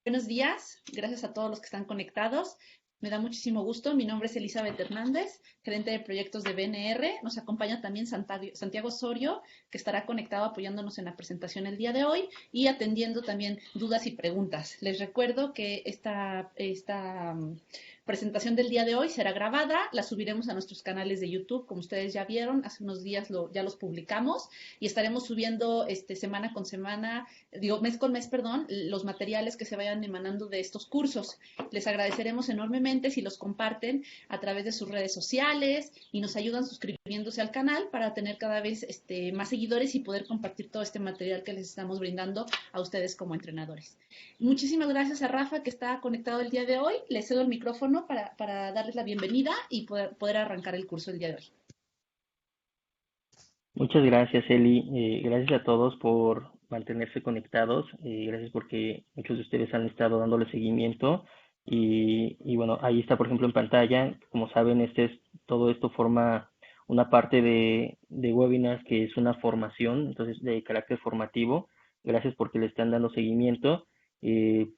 Buenos días, gracias a todos los que están conectados. Me da muchísimo gusto. Mi nombre es Elizabeth Hernández, gerente de proyectos de BNR. Nos acompaña también Santiago Osorio, que estará conectado apoyándonos en la presentación el día de hoy y atendiendo también dudas y preguntas. Les recuerdo que esta presentación del día de hoy será grabada, la subiremos a nuestros canales de YouTube, como ustedes ya vieron, hace unos días ya los publicamos y estaremos subiendo semana con semana, mes con mes, perdón, los materiales que se vayan emanando de estos cursos. Les agradeceremos enormemente si los comparten a través de sus redes sociales y nos ayudan suscribiéndose al canal para tener cada vez más seguidores y poder compartir todo este material que les estamos brindando a ustedes como entrenadores. Muchísimas gracias a Rafa, que está conectado el día de hoy. Le cedo el micrófono para darles la bienvenida y poder arrancar el curso el día de hoy. Muchas gracias, Eli. Gracias a todos por mantenerse conectados. Gracias porque muchos de ustedes han estado dándole seguimiento. Y bueno, ahí está, por ejemplo, en pantalla. Como saben, todo esto forma una parte de webinars que es una formación, entonces de carácter formativo. Gracias porque le están dando seguimiento. Eh,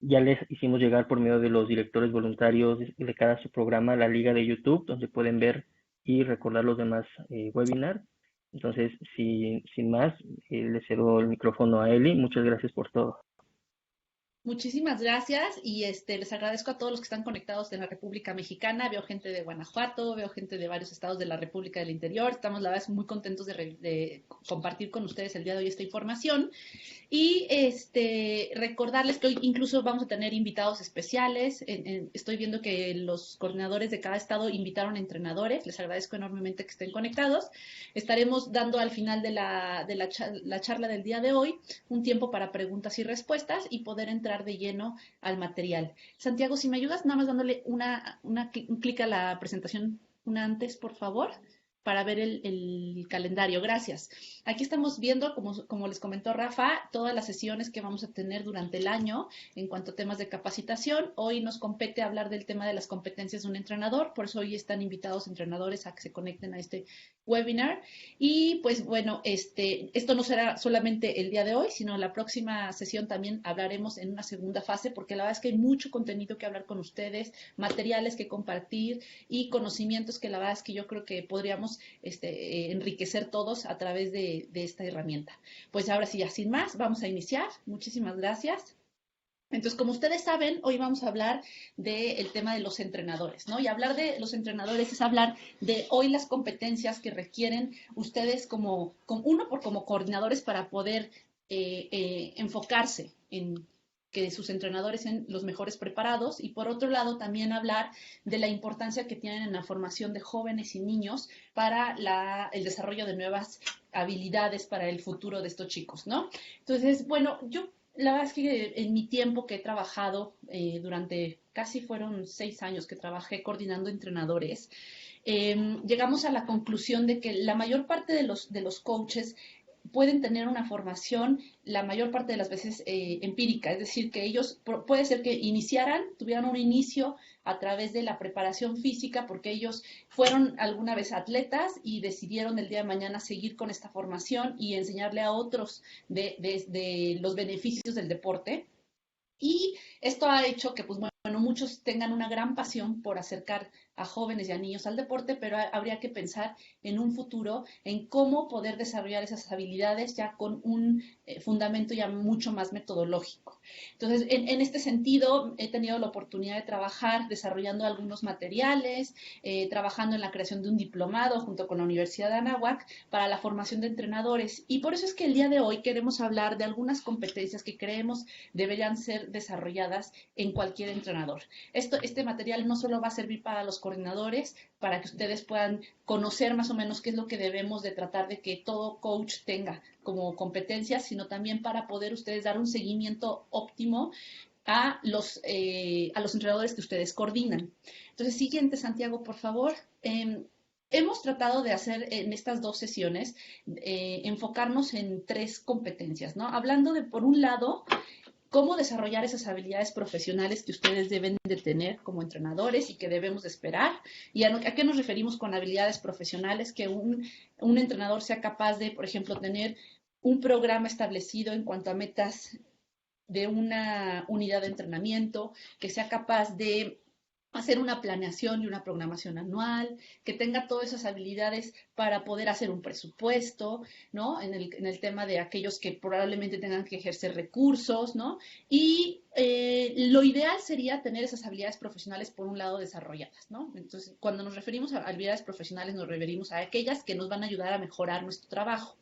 ya les hicimos llegar por medio de los directores voluntarios de cada subprograma la liga de YouTube, donde pueden ver y recordar los demás webinars. Entonces, sin más, le cedo el micrófono a Eli. Muchas gracias por todo. Muchísimas gracias y les agradezco a todos los que están conectados de la República Mexicana. Veo gente de Guanajuato, veo gente de varios estados de la República del Interior. Estamos, la verdad, muy contentos de compartir con ustedes el día de hoy esta información. Y recordarles que hoy incluso vamos a tener invitados especiales. Estoy viendo que los coordinadores de cada estado invitaron a entrenadores. Les agradezco enormemente que estén conectados. Estaremos dando al final de la charla del día de hoy un tiempo para preguntas y respuestas y poder entrar de lleno al material. Santiago, si me ayudas, nada más dándole un clic a la presentación una antes, por favor, para ver el calendario. Gracias. Aquí estamos viendo, como les comentó Rafa, todas las sesiones que vamos a tener durante el año en cuanto a temas de capacitación. Hoy nos compete hablar del tema de las competencias de un entrenador, por eso hoy están invitados entrenadores a que se conecten a este webinar. Y pues bueno, esto no será solamente el día de hoy, sino la próxima sesión también hablaremos en una segunda fase, porque la verdad es que hay mucho contenido que hablar con ustedes, materiales que compartir y conocimientos que la verdad es que yo creo que podríamos enriquecer todos a través de esta herramienta. Pues ahora sí, ya sin más, vamos a iniciar. Muchísimas gracias. Entonces, como ustedes saben, hoy vamos a hablar del tema de los entrenadores, ¿no? Y hablar de los entrenadores es hablar de hoy las competencias que requieren ustedes como coordinadores para poder enfocarse en que sus entrenadores sean los mejores preparados y por otro lado también hablar de la importancia que tienen en la formación de jóvenes y niños para el desarrollo de nuevas habilidades para el futuro de estos chicos, ¿no? Entonces, bueno, la verdad es que en mi tiempo que he trabajado, durante casi fueron 6 años que trabajé coordinando entrenadores, llegamos a la conclusión de que la mayor parte de los coaches pueden tener una formación la mayor parte de las veces empírica, es decir, que ellos puede ser que tuvieran un inicio a través de la preparación física porque ellos fueron alguna vez atletas y decidieron el día de mañana seguir con esta formación y enseñarle a otros de los beneficios del deporte. Y esto ha hecho que, pues bueno, muchos tengan una gran pasión por acercar a jóvenes y a niños al deporte, pero habría que pensar en un futuro en cómo poder desarrollar esas habilidades ya con un fundamento ya mucho más metodológico. Entonces, en este sentido, he tenido la oportunidad de trabajar desarrollando algunos materiales, trabajando en la creación de un diplomado junto con la Universidad de Anáhuac para la formación de entrenadores. Y por eso es que el día de hoy queremos hablar de algunas competencias que creemos deberían ser desarrolladas en cualquier entrenador. Este material no solo va a servir para los coordinadores, para que ustedes puedan conocer más o menos qué es lo que debemos de tratar de que todo coach tenga como competencias, sino también para poder ustedes dar un seguimiento óptimo a los entrenadores que ustedes coordinan. Entonces, siguiente, Santiago, por favor. Hemos tratado de hacer en estas 2 sesiones, enfocarnos en 3 competencias, ¿no? Hablando de, por un lado, cómo desarrollar esas habilidades profesionales que ustedes deben de tener como entrenadores y que debemos de esperar. ¿Y a qué nos referimos con habilidades profesionales? Que un entrenador sea capaz de, por ejemplo, tener un programa establecido en cuanto a metas de una unidad de entrenamiento, que sea capaz de hacer una planeación y una programación anual, que tenga todas esas habilidades para poder hacer un presupuesto, ¿no? En el tema de aquellos que probablemente tengan que ejercer recursos, ¿no? Y lo ideal sería tener esas habilidades profesionales, por un lado, desarrolladas, ¿no? Entonces, cuando nos referimos a habilidades profesionales, nos referimos a aquellas que nos van a ayudar a mejorar nuestro trabajo.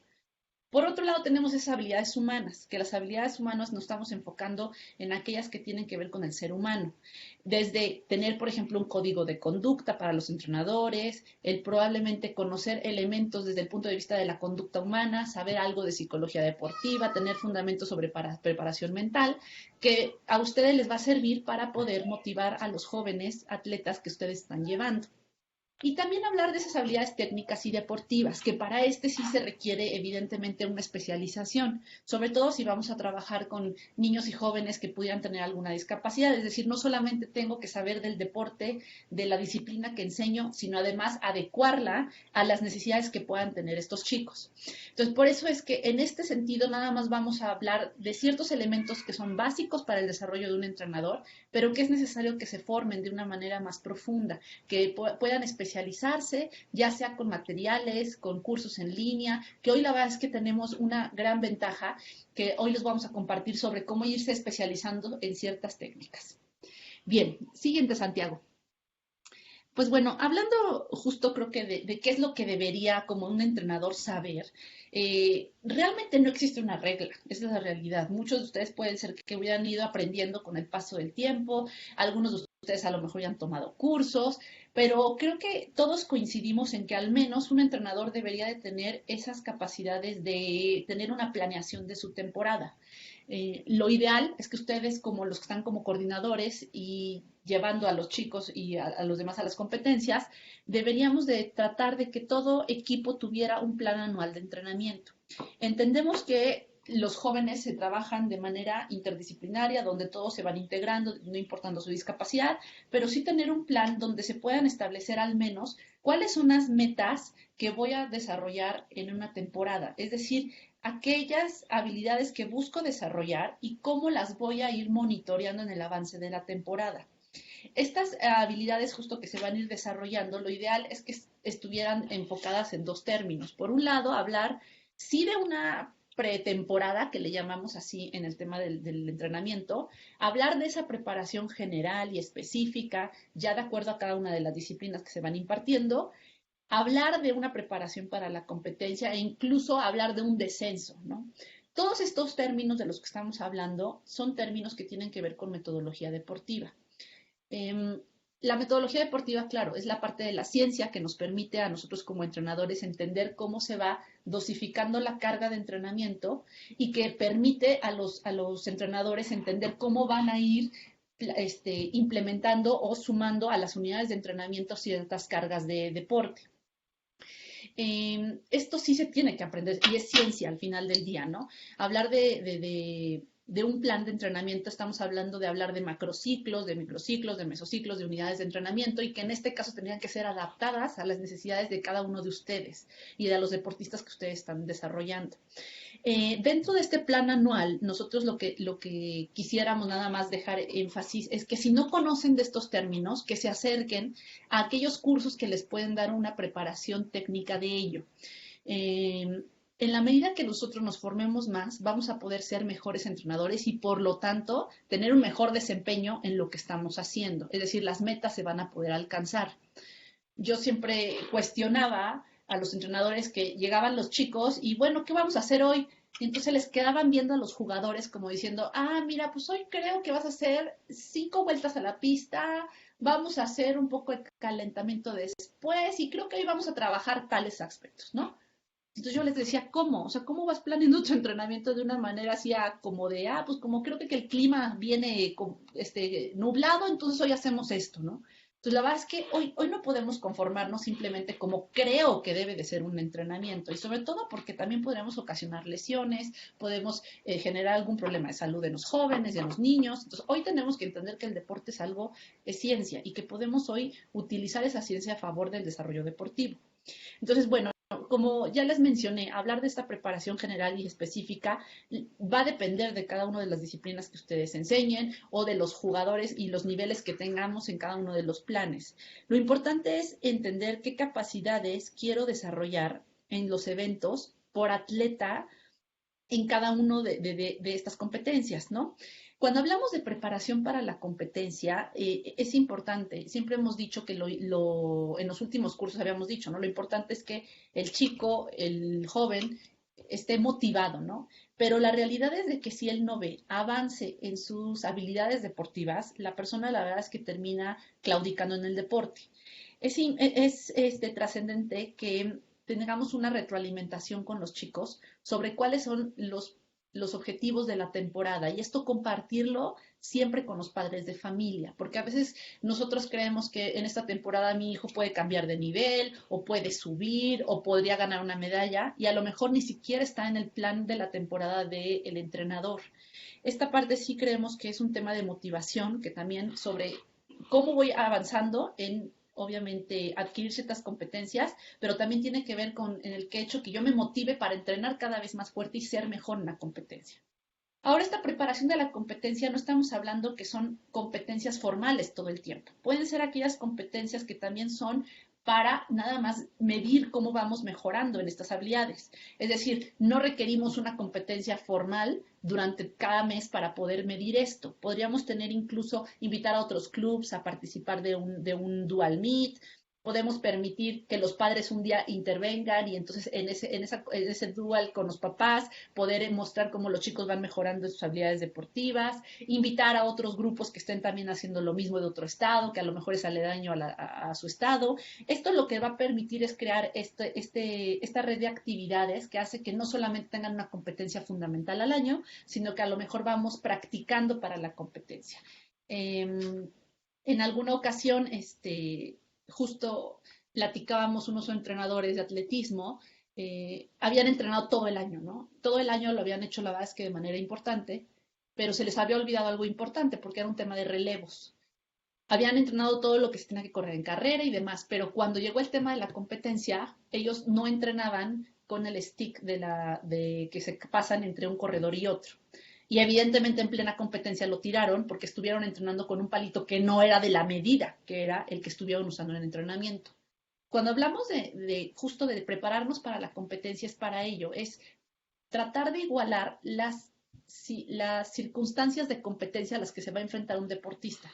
Por otro lado, tenemos esas habilidades humanas, que las habilidades humanas nos estamos enfocando en aquellas que tienen que ver con el ser humano. Desde tener, por ejemplo, un código de conducta para los entrenadores, el probablemente conocer elementos desde el punto de vista de la conducta humana, saber algo de psicología deportiva, tener fundamentos sobre preparación mental, que a ustedes les va a servir para poder motivar a los jóvenes atletas que ustedes están llevando. Y también hablar de esas habilidades técnicas y deportivas, que para este sí se requiere evidentemente una especialización, sobre todo si vamos a trabajar con niños y jóvenes que pudieran tener alguna discapacidad. Es decir, no solamente tengo que saber del deporte, de la disciplina que enseño, sino además adecuarla a las necesidades que puedan tener estos chicos. Entonces, por eso es que en este sentido nada más vamos a hablar de ciertos elementos que son básicos para el desarrollo de un entrenador, pero que es necesario que se formen de una manera más profunda, que puedan especializarse, ya sea con materiales, con cursos en línea, que hoy la verdad es que tenemos una gran ventaja que hoy les vamos a compartir sobre cómo irse especializando en ciertas técnicas. Bien, siguiente, Santiago. Pues bueno, hablando justo creo que de qué es lo que debería como un entrenador saber, realmente no existe una regla, esa es la realidad. Muchos de ustedes pueden ser que hubieran ido aprendiendo con el paso del tiempo, algunos de ustedes a lo mejor ya han tomado cursos, pero creo que todos coincidimos en que al menos un entrenador debería de tener esas capacidades de tener una planeación de su temporada. Lo ideal es que ustedes, como los que están como coordinadores y llevando a los chicos y a los demás a las competencias, deberíamos de tratar de que todo equipo tuviera un plan anual de entrenamiento. Entendemos que los jóvenes se trabajan de manera interdisciplinaria, donde todos se van integrando, no importando su discapacidad, pero sí tener un plan donde se puedan establecer al menos cuáles son las metas que voy a desarrollar en una temporada. Es decir, aquellas habilidades que busco desarrollar y cómo las voy a ir monitoreando en el avance de la temporada. Estas habilidades justo que se van a ir desarrollando, lo ideal es que estuvieran enfocadas en dos términos. Por un lado, hablar sí de una pretemporada, que le llamamos así en el tema del entrenamiento, hablar de esa preparación general y específica, ya de acuerdo a cada una de las disciplinas que se van impartiendo, hablar de una preparación para la competencia e incluso hablar de un descenso, ¿no? Todos estos términos de los que estamos hablando son términos que tienen que ver con metodología deportiva. La metodología deportiva, claro, es la parte de la ciencia que nos permite a nosotros como entrenadores entender cómo se va dosificando la carga de entrenamiento y que permite a los entrenadores entender cómo van a ir implementando o sumando a las unidades de entrenamiento ciertas cargas de deporte. Esto sí se tiene que aprender y es ciencia al final del día, ¿no? Hablar de un plan de entrenamiento, estamos hablando de hablar de macrociclos, de microciclos, de mesociclos, de unidades de entrenamiento y que en este caso tendrían que ser adaptadas a las necesidades de cada uno de ustedes y de los deportistas que ustedes están desarrollando. Dentro de este plan anual, nosotros lo que quisiéramos nada más dejar énfasis es que si no conocen de estos términos, que se acerquen a aquellos cursos que les pueden dar una preparación técnica de ello. En la medida que nosotros nos formemos más, vamos a poder ser mejores entrenadores y por lo tanto tener un mejor desempeño en lo que estamos haciendo. Es decir, las metas se van a poder alcanzar. Yo siempre cuestionaba a los entrenadores que llegaban los chicos y bueno, ¿qué vamos a hacer hoy? Y entonces les quedaban viendo a los jugadores como diciendo, mira, pues hoy creo que vas a hacer 5 vueltas a la pista, vamos a hacer un poco de calentamiento después y creo que hoy vamos a trabajar tales aspectos, ¿no? Entonces yo les decía, ¿cómo? O sea, ¿cómo vas planeando tu entrenamiento de una manera así como de, pues como creo que el clima viene nublado, entonces hoy hacemos esto, ¿no? Entonces la verdad es que hoy no podemos conformarnos simplemente como creo que debe de ser un entrenamiento y sobre todo porque también podríamos ocasionar lesiones, podemos generar algún problema de salud en los jóvenes y en los niños. Entonces hoy tenemos que entender que el deporte es ciencia y que podemos hoy utilizar esa ciencia a favor del desarrollo deportivo. Entonces, bueno, como ya les mencioné, hablar de esta preparación general y específica va a depender de cada una de las disciplinas que ustedes enseñen o de los jugadores y los niveles que tengamos en cada uno de los planes. Lo importante es entender qué capacidades quiero desarrollar en los eventos por atleta en cada uno de estas competencias, ¿no? Cuando hablamos de preparación para la competencia, es importante, siempre hemos dicho que en los últimos cursos habíamos dicho, ¿no? Lo importante es que el chico, el joven, esté motivado, ¿no? Pero la realidad es de que si él no ve avance en sus habilidades deportivas, la persona la verdad es que termina claudicando en el deporte. Es trascendente que tengamos una retroalimentación con los chicos sobre cuáles son los objetivos de la temporada y esto compartirlo siempre con los padres de familia, porque a veces nosotros creemos que en esta temporada mi hijo puede cambiar de nivel o puede subir o podría ganar una medalla y a lo mejor ni siquiera está en el plan de la temporada del entrenador. Esta parte sí creemos que es un tema de motivación, que también sobre cómo voy avanzando en obviamente adquirir ciertas competencias, pero también tiene que ver con en el que hecho que yo me motive para entrenar cada vez más fuerte y ser mejor en la competencia. Ahora, esta preparación de la competencia no estamos hablando que son competencias formales todo el tiempo. Pueden ser aquellas competencias que también son para nada más medir cómo vamos mejorando en estas habilidades. Es decir, no requerimos una competencia formal durante cada mes para poder medir esto. Podríamos tener incluso, invitar a otros clubs a participar de un dual meet. Podemos permitir que los padres un día intervengan y entonces en ese dual con los papás poder mostrar cómo los chicos van mejorando sus habilidades deportivas, invitar a otros grupos que estén también haciendo lo mismo de otro estado, que a lo mejor es aledaño a su estado. Esto lo que va a permitir es crear esta red de actividades que hace que no solamente tengan una competencia fundamental al año, sino que a lo mejor vamos practicando para la competencia. En alguna ocasión, justo platicábamos unos entrenadores de atletismo, habían entrenado todo el año, ¿no? Todo el año lo habían hecho, la verdad es que de manera importante, pero se les había olvidado algo importante porque era un tema de relevos. Habían entrenado todo lo que se tenía que correr en carrera y demás, pero cuando llegó el tema de la competencia, ellos no entrenaban con el stick de que se pasan entre un corredor y otro. Y evidentemente en plena competencia lo tiraron porque estuvieron entrenando con un palito que no era de la medida, que era el que estuvieron usando en el entrenamiento. Cuando hablamos justo de prepararnos para la competencia es para ello, es tratar de igualar las circunstancias de competencia a las que se va a enfrentar un deportista.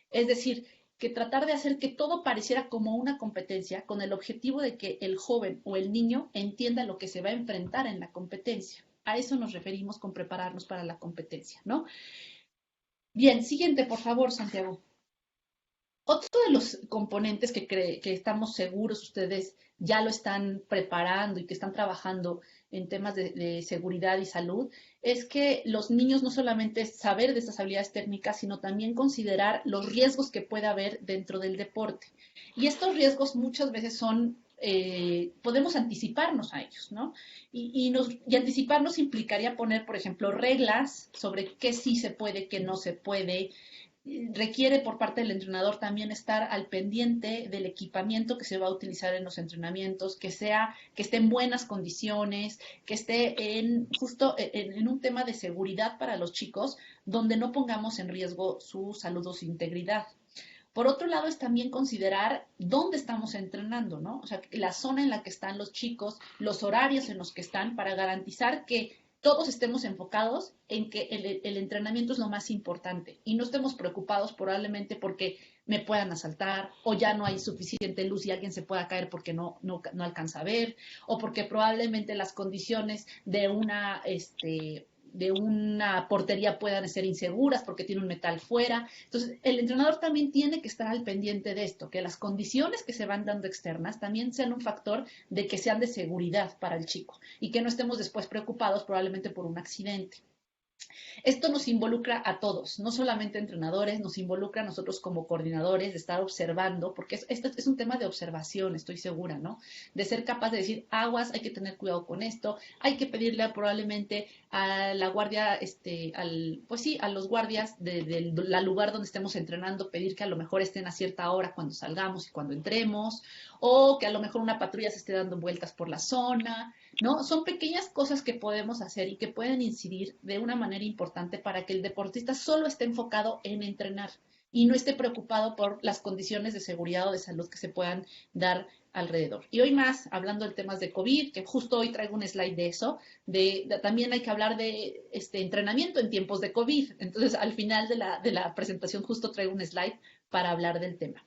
Es decir, que tratar de hacer que todo pareciera como una competencia con el objetivo de que el joven o el niño entienda lo que se va a enfrentar en la competencia. A eso nos referimos con prepararnos para la competencia, ¿no? Bien, siguiente, por favor, Santiago. Otro de los componentes que estamos seguros ustedes ya lo están preparando y que están trabajando en temas de seguridad y salud es que los niños no solamente es saber de estas habilidades técnicas, sino también considerar los riesgos que puede haber dentro del deporte. Y estos riesgos muchas veces son podemos anticiparnos a ellos, ¿no? Y anticiparnos implicaría poner, por ejemplo, reglas sobre qué sí se puede, qué no se puede. Requiere por parte del entrenador también estar al pendiente del equipamiento que se va a utilizar en los entrenamientos, que esté en buenas condiciones, que esté justo en un tema de seguridad para los chicos, donde no pongamos en riesgo su salud o su integridad. Por otro lado, es también considerar dónde estamos entrenando, ¿no? O sea, la zona en la que están los chicos, los horarios en los que están, para garantizar que todos estemos enfocados en que el entrenamiento es lo más importante y no estemos preocupados probablemente porque me puedan asaltar o ya no hay suficiente luz y alguien se pueda caer porque no alcanza a ver o porque probablemente las condiciones de una portería puedan ser inseguras porque tiene un metal fuera. Entonces, el entrenador también tiene que estar al pendiente de esto, que las condiciones que se van dando externas también sean un factor de que sean de seguridad para el chico y que no estemos después preocupados probablemente por un accidente. Esto nos involucra a todos, no solamente a entrenadores, nos involucra a nosotros como coordinadores de estar observando, porque esto es un tema de observación, estoy segura, ¿no? De ser capaz de decir, aguas, hay que tener cuidado con esto, hay que pedirle probablemente a la guardia, pues sí, a los guardias del lugar donde estemos entrenando, pedir que a lo mejor estén a cierta hora cuando salgamos y cuando entremos, o que a lo mejor una patrulla se esté dando vueltas por la zona, ¿no? Son pequeñas cosas que podemos hacer y que pueden incidir de una manera importante para que el deportista solo esté enfocado en entrenar y no esté preocupado por las condiciones de seguridad o de salud que se puedan dar alrededor. Y hoy más, hablando de temas de COVID, que justo hoy traigo un slide de eso, también hay que hablar de entrenamiento en tiempos de COVID. Entonces, al final de la presentación justo traigo un slide para hablar del tema.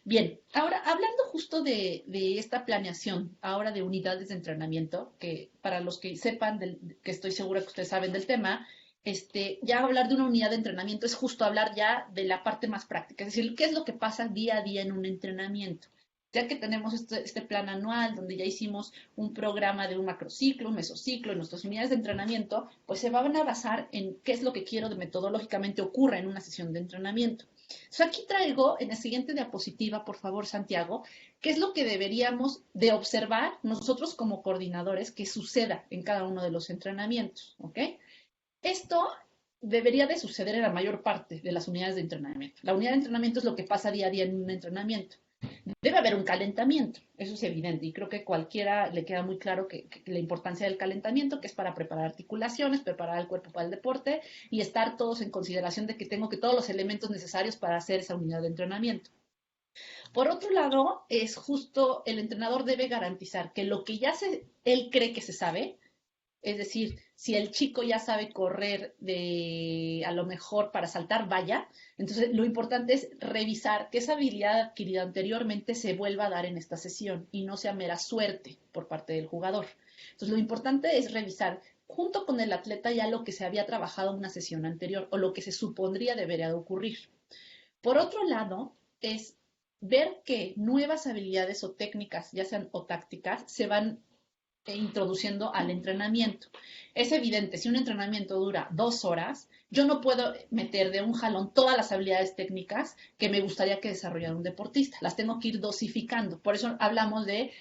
Bien, ahora hablando justo de esta planeación, ahora de unidades de entrenamiento, que para los que sepan, que estoy segura que ustedes saben del tema, ya hablar de una unidad de entrenamiento es justo hablar ya de la parte más práctica, es decir, qué es lo que pasa día a día en un entrenamiento. Ya que tenemos este plan anual, donde ya hicimos un programa de un macrociclo, un mesociclo, en nuestras unidades de entrenamiento, pues se van a basar en qué es lo que quiero de metodológicamente ocurra en una sesión de entrenamiento. So, aquí traigo en la siguiente diapositiva, por favor, Santiago, qué es lo que deberíamos de observar nosotros como coordinadores que suceda en cada uno de los entrenamientos, ¿ok? Esto debería de suceder en la mayor parte de las unidades de entrenamiento. La unidad de entrenamiento es lo que pasa día a día en un entrenamiento. Debe haber un calentamiento, eso es evidente, y creo que a cualquiera le queda muy claro que la importancia del calentamiento, que es para preparar articulaciones, preparar el cuerpo para el deporte y estar todos en consideración de que tengo que todos los elementos necesarios para hacer esa unidad de entrenamiento. Por otro lado, es justo el entrenador debe garantizar que lo que él cree que se sabe, es decir, si el chico ya sabe correr a lo mejor para saltar valla, entonces lo importante es revisar que esa habilidad adquirida anteriormente se vuelva a dar en esta sesión y no sea mera suerte por parte del jugador. Entonces lo importante es revisar junto con el atleta ya lo que se había trabajado en una sesión anterior o lo que se supondría debería de ocurrir. Por otro lado, es ver que nuevas habilidades o técnicas, ya sean o tácticas, se van introduciendo al entrenamiento. Es evidente, si un entrenamiento dura 2 horas, yo no puedo meter de un jalón todas las habilidades técnicas que me gustaría que desarrollara un deportista. Las tengo que ir dosificando. Por eso hablamos de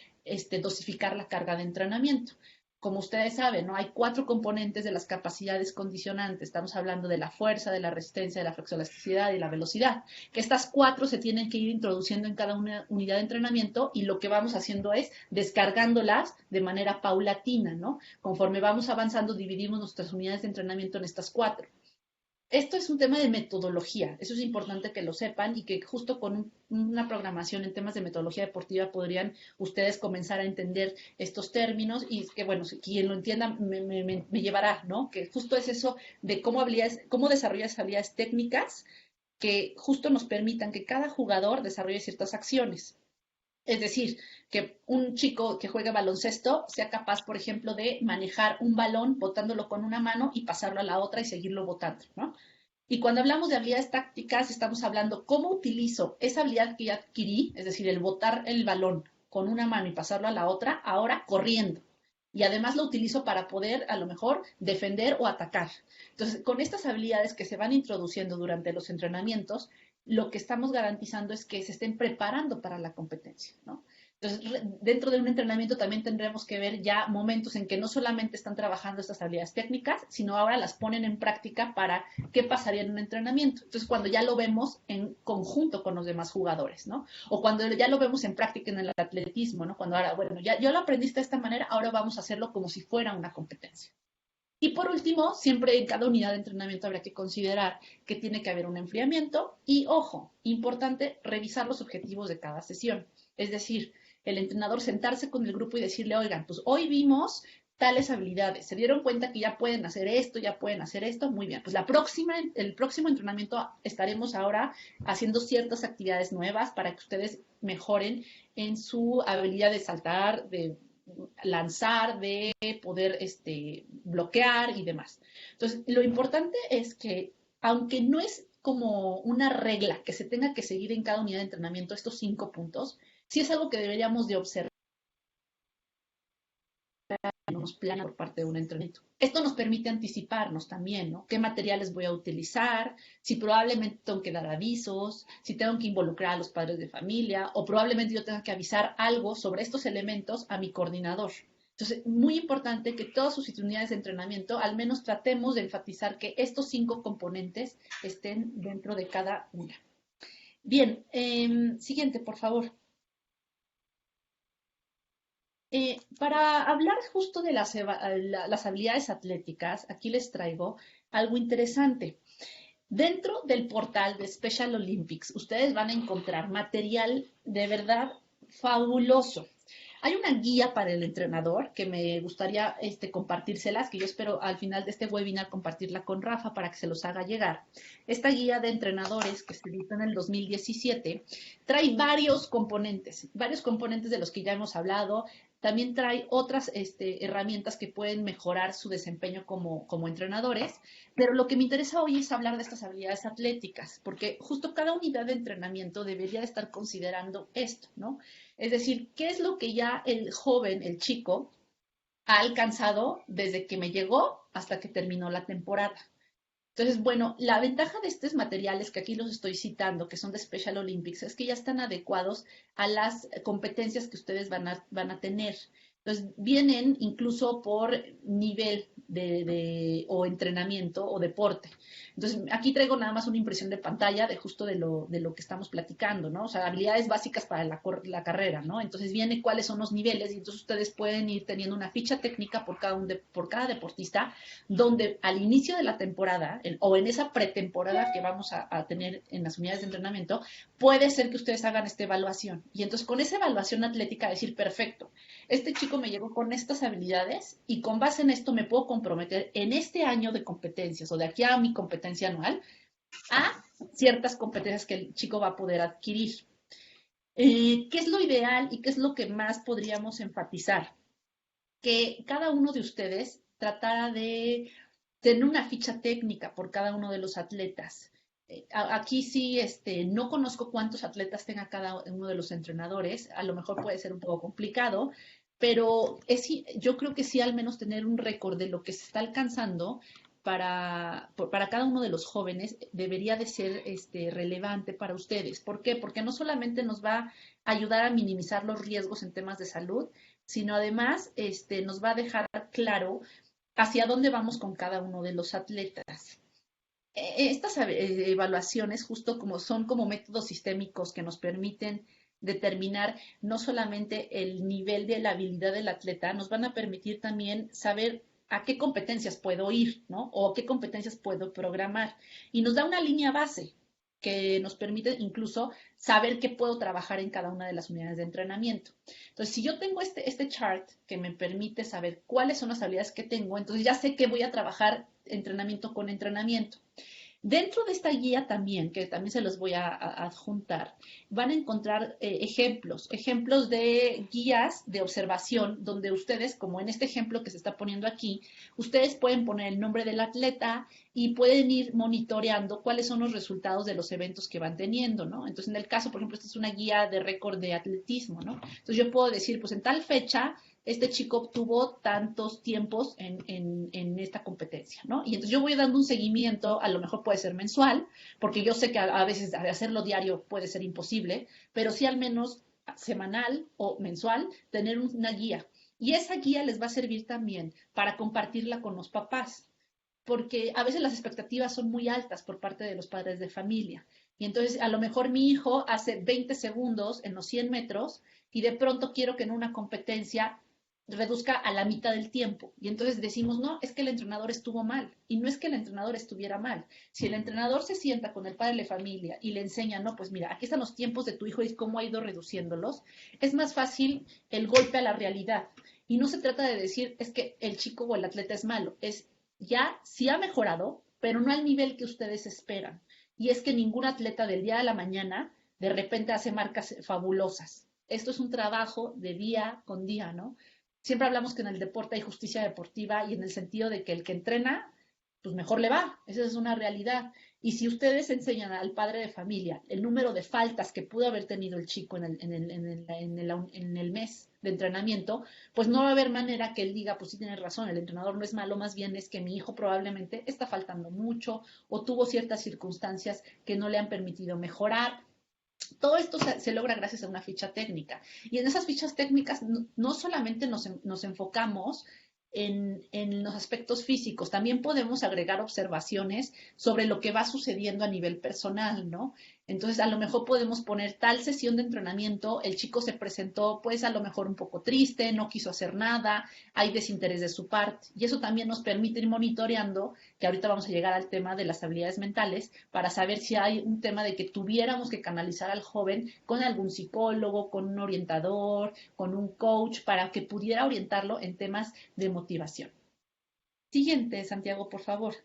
dosificar la carga de entrenamiento. Como ustedes saben, ¿no? Hay 4 componentes de las capacidades condicionantes. Estamos hablando de la fuerza, de la resistencia, de la flexoelasticidad y la velocidad. Que estas 4 se tienen que ir introduciendo en cada unidad de entrenamiento y lo que vamos haciendo es descargándolas de manera paulatina, ¿no? Conforme vamos avanzando, dividimos nuestras unidades de entrenamiento en estas 4. Esto es un tema de metodología, eso es importante que lo sepan y que justo con una programación en temas de metodología deportiva podrían ustedes comenzar a entender estos términos y que, bueno, quien lo entienda me llevará, ¿no? Que justo es eso de cómo desarrollar esas habilidades técnicas que justo nos permitan que cada jugador desarrolle ciertas acciones. Es decir, que un chico que juega baloncesto sea capaz, por ejemplo, de manejar un balón botándolo con una mano y pasarlo a la otra y seguirlo botando, ¿no? Y cuando hablamos de habilidades tácticas, estamos hablando cómo utilizo esa habilidad que ya adquirí, es decir, el botar el balón con una mano y pasarlo a la otra, ahora corriendo. Y además lo utilizo para poder, a lo mejor, defender o atacar. Entonces, con estas habilidades que se van introduciendo durante los entrenamientos, lo que estamos garantizando es que se estén preparando para la competencia, ¿no? Entonces, dentro de un entrenamiento también tendremos que ver ya momentos en que no solamente están trabajando estas habilidades técnicas, sino ahora las ponen en práctica para qué pasaría en un entrenamiento. Entonces, cuando ya lo vemos en conjunto con los demás jugadores, ¿no? O cuando ya lo vemos en práctica en el atletismo, ¿no? Cuando ahora, bueno, ya lo aprendiste de esta manera, ahora vamos a hacerlo como si fuera una competencia. Y por último, siempre en cada unidad de entrenamiento habrá que considerar que tiene que haber un enfriamiento y, ojo, importante, revisar los objetivos de cada sesión. Es decir, el entrenador sentarse con el grupo y decirle, oigan, pues hoy vimos tales habilidades, se dieron cuenta que ya pueden hacer esto, ya pueden hacer esto, muy bien. Pues el próximo entrenamiento estaremos ahora haciendo ciertas actividades nuevas para que ustedes mejoren en su habilidad de saltar, de lanzar, de poder bloquear y demás. Entonces, lo importante es que, aunque no es como una regla que se tenga que seguir en cada unidad de entrenamiento, estos 5 puntos, sí es algo que deberíamos de observar nos planean por parte de un entrenamiento. Esto nos permite anticiparnos también, ¿no? ¿Qué materiales voy a utilizar? Si probablemente tengo que dar avisos, si tengo que involucrar a los padres de familia, o probablemente yo tenga que avisar algo sobre estos elementos a mi coordinador. Entonces, muy importante que todas sus unidades de entrenamiento, al menos tratemos de enfatizar que estos 5 componentes estén dentro de cada una. Bien, siguiente, por favor. Para hablar justo de las habilidades atléticas, aquí les traigo algo interesante. Dentro del portal de Special Olympics, ustedes van a encontrar material de verdad fabuloso. Hay una guía para el entrenador que me gustaría compartírselas, que yo espero al final de este webinar compartirla con Rafa para que se los haga llegar. Esta guía de entrenadores que se editó en el 2017 trae varios componentes de los que ya hemos hablado. También trae otras herramientas que pueden mejorar su desempeño como entrenadores, pero lo que me interesa hoy es hablar de estas habilidades atléticas, porque justo cada unidad de entrenamiento debería de estar considerando esto, ¿no? Es decir, ¿qué es lo que ya el joven, el chico, ha alcanzado desde que me llegó hasta que terminó la temporada? Entonces, bueno, la ventaja de estos materiales que aquí los estoy citando, que son de Special Olympics, es que ya están adecuados a las competencias que ustedes van a tener. Entonces, vienen incluso por nivel o entrenamiento o deporte. Entonces, aquí traigo nada más una impresión de pantalla de justo de lo que estamos platicando, ¿no? O sea, habilidades básicas para la carrera, ¿no? Entonces, viene cuáles son los niveles y entonces ustedes pueden ir teniendo una ficha técnica por cada deportista, donde al inicio de la temporada o en esa pretemporada que vamos a tener en las unidades de entrenamiento, puede ser que ustedes hagan esta evaluación. Y entonces, con esa evaluación atlética, decir, perfecto, este chico me llegó con estas habilidades y con base en esto me puedo comprometer en este año de competencias o de aquí a mi competencia anual a ciertas competencias que el chico va a poder adquirir. ¿Qué es lo ideal y qué es lo que más podríamos enfatizar? Que cada uno de ustedes tratara de tener una ficha técnica por cada uno de los atletas. Aquí sí, no conozco cuántos atletas tenga cada uno de los entrenadores, a lo mejor puede ser un poco complicado, pero yo creo que sí al menos tener un récord de lo que se está alcanzando para cada uno de los jóvenes debería de ser relevante para ustedes. ¿Por qué? Porque no solamente nos va a ayudar a minimizar los riesgos en temas de salud, sino además nos va a dejar claro hacia dónde vamos con cada uno de los atletas. Estas evaluaciones justo son como métodos sistémicos que nos permiten determinar no solamente el nivel de la habilidad del atleta, nos van a permitir también saber a qué competencias puedo ir, ¿no? O a qué competencias puedo programar. Y nos da una línea base que nos permite incluso saber qué puedo trabajar en cada una de las unidades de entrenamiento. Entonces, si yo tengo este chart que me permite saber cuáles son las habilidades que tengo, entonces ya sé que voy a trabajar entrenamiento con entrenamiento. Dentro de esta guía también, que también se los voy a adjuntar, van a encontrar ejemplos de guías de observación, donde ustedes, como en este ejemplo que se está poniendo aquí, ustedes pueden poner el nombre del atleta y pueden ir monitoreando cuáles son los resultados de los eventos que van teniendo, ¿no? Entonces, en el caso, por ejemplo, esta es una guía de récord de atletismo, ¿no? Entonces, yo puedo decir, pues en tal fecha este chico obtuvo tantos tiempos en esta competencia, ¿no? Y entonces yo voy dando un seguimiento, a lo mejor puede ser mensual, porque yo sé que a veces hacerlo diario puede ser imposible, pero sí al menos semanal o mensual, tener una guía. Y esa guía les va a servir también para compartirla con los papás, porque a veces las expectativas son muy altas por parte de los padres de familia. Y entonces a lo mejor mi hijo hace 20 segundos en los 100 metros y de pronto quiero que en una competencia reduzca a la mitad del tiempo. Y entonces decimos, no, es que el entrenador estuvo mal. Y no es que el entrenador estuviera mal. Si el entrenador se sienta con el padre de familia y le enseña, no, pues mira, aquí están los tiempos de tu hijo y cómo ha ido reduciéndolos, es más fácil el golpe a la realidad. Y no se trata de decir, es que el chico o el atleta es malo. Es ya sí ha mejorado, pero no al nivel que ustedes esperan. Y es que ningún atleta del día a la mañana de repente hace marcas fabulosas. Esto es un trabajo de día con día, ¿no? Siempre hablamos que en el deporte hay justicia deportiva y en el sentido de que el que entrena pues mejor le va. Esa es una realidad. Y si ustedes enseñan al padre de familia el número de faltas que pudo haber tenido el chico en el mes de entrenamiento, pues no va a haber manera que él diga, pues sí tiene razón, el entrenador no es malo, más bien es que mi hijo probablemente está faltando mucho o tuvo ciertas circunstancias que no le han permitido mejorar. Todo esto se logra gracias a una ficha técnica. Y en esas fichas técnicas no solamente nos enfocamos en los aspectos físicos, también podemos agregar observaciones sobre lo que va sucediendo a nivel personal, ¿no? Entonces, a lo mejor podemos poner tal sesión de entrenamiento, el chico se presentó, pues a lo mejor un poco triste, no quiso hacer nada, hay desinterés de su parte. Y eso también nos permite ir monitoreando, que ahorita vamos a llegar al tema de las habilidades mentales, para saber si hay un tema de que tuviéramos que canalizar al joven con algún psicólogo, con un orientador, con un coach, para que pudiera orientarlo en temas de motivación. Siguiente, Santiago, por favor.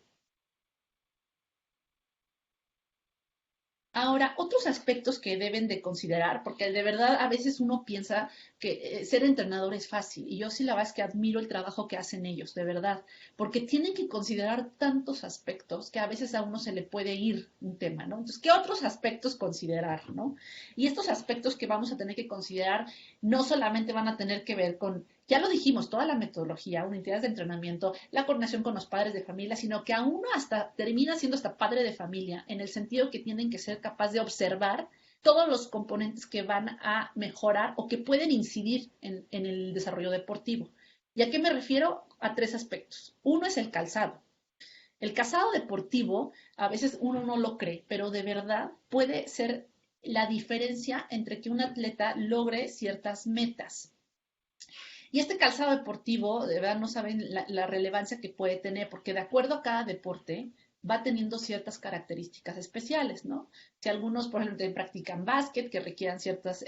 Ahora, otros aspectos que deben de considerar, porque de verdad a veces uno piensa que ser entrenador es fácil, y yo sí la verdad es que admiro el trabajo que hacen ellos, de verdad, porque tienen que considerar tantos aspectos que a veces a uno se le puede ir un tema, ¿no? Entonces, ¿qué otros aspectos considerar, ¿no? Y estos aspectos que vamos a tener que considerar no solamente van a tener que ver con, ya lo dijimos, toda la metodología, unidades de entrenamiento, la coordinación con los padres de familia, sino que a uno hasta termina siendo hasta padre de familia, en el sentido que tienen que ser capaz de observar todos los componentes que van a mejorar o que pueden incidir en el desarrollo deportivo. ¿Y a qué me refiero? A tres aspectos. Uno es el calzado. El calzado deportivo, a veces uno no lo cree, pero de verdad puede ser la diferencia entre que un atleta logre ciertas metas. Y este calzado deportivo, de verdad no saben la relevancia que puede tener, porque de acuerdo a cada deporte va teniendo ciertas características especiales, ¿no? Si algunos, por ejemplo, practican básquet, que requieran ciertas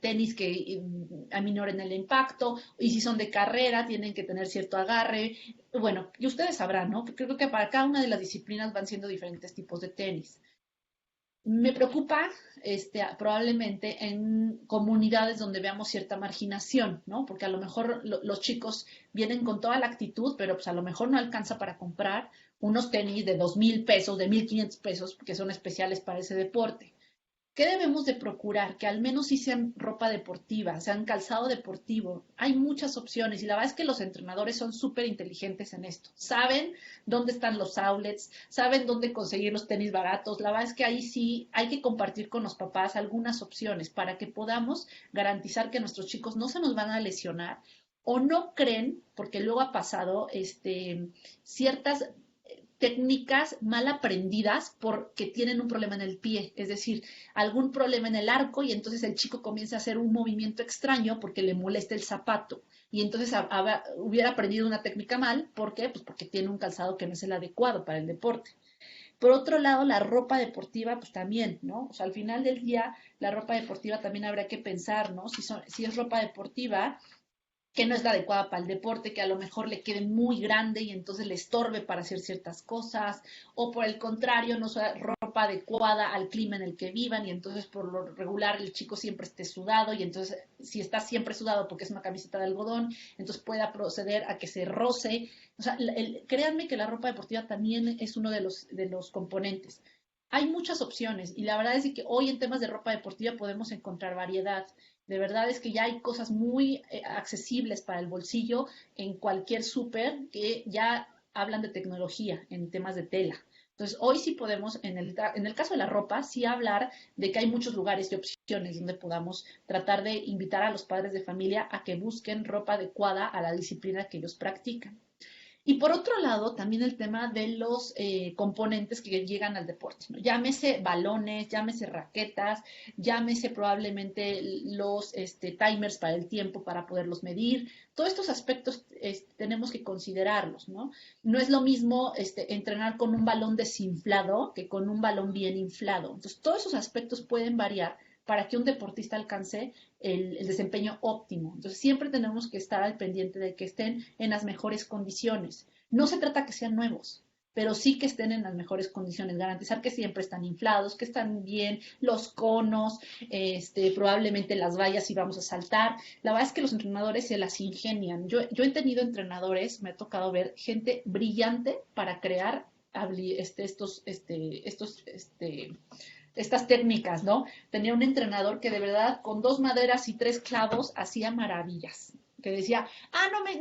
tenis que aminoren el impacto, y si son de carrera, tienen que tener cierto agarre. Bueno, y ustedes sabrán, ¿no? Creo que para cada una de las disciplinas van siendo diferentes tipos de tenis. Me preocupa probablemente en comunidades donde veamos cierta marginación, ¿no? Porque a lo mejor los chicos vienen con toda la actitud, pero pues a lo mejor no alcanza para comprar unos tenis de 2,000 pesos, de 1,500 pesos, que son especiales para ese deporte. ¿Qué debemos de procurar? Que al menos sí sean ropa deportiva, sean calzado deportivo. Hay muchas opciones y la verdad es que los entrenadores son súper inteligentes en esto. Saben dónde están los outlets, saben dónde conseguir los tenis baratos. La verdad es que ahí sí hay que compartir con los papás algunas opciones para que podamos garantizar que nuestros chicos no se nos van a lesionar o no creen, porque luego ha pasado, ciertas técnicas mal aprendidas porque tienen un problema en el pie, es decir, algún problema en el arco y entonces el chico comienza a hacer un movimiento extraño porque le molesta el zapato y entonces hubiera aprendido una técnica mal, ¿por qué? Pues porque tiene un calzado que no es el adecuado para el deporte. Por otro lado, la ropa deportiva, pues también, ¿no? O sea, al final del día, la ropa deportiva también habrá que pensar, ¿no? Si es ropa deportiva, que no es la adecuada para el deporte, que a lo mejor le quede muy grande y entonces le estorbe para hacer ciertas cosas, o por el contrario, no es ropa adecuada al clima en el que vivan y entonces por lo regular el chico siempre esté sudado y entonces si está siempre sudado porque es una camiseta de algodón, entonces pueda proceder a que se roce. O sea, créanme que la ropa deportiva también es uno de los componentes. Hay muchas opciones y la verdad es que hoy en temas de ropa deportiva podemos encontrar variedad. De verdad es que ya hay cosas muy accesibles para el bolsillo en cualquier súper que ya hablan de tecnología en temas de tela. Entonces, hoy sí podemos, en el caso de la ropa, sí hablar de que hay muchos lugares y opciones donde podamos tratar de invitar a los padres de familia a que busquen ropa adecuada a la disciplina que ellos practican. Y por otro lado, también el tema de los componentes que llegan al deporte, ¿no? Llámese balones, llámese raquetas, llámese probablemente los timers para el tiempo para poderlos medir. Todos estos aspectos tenemos que considerarlos, ¿no? No es lo mismo entrenar con un balón desinflado que con un balón bien inflado. Entonces, todos esos aspectos pueden variar para que un deportista alcance el desempeño óptimo. Entonces, siempre tenemos que estar al pendiente de que estén en las mejores condiciones. No se trata que sean nuevos, pero sí que estén en las mejores condiciones, garantizar que siempre están inflados, que están bien, los conos, probablemente las vallas si vamos a saltar. La verdad es que los entrenadores se las ingenian. Yo he tenido entrenadores, me ha tocado ver gente brillante para crear estas técnicas, ¿no? Tenía un entrenador que de verdad con 2 maderas y 3 clavos hacía maravillas, que decía,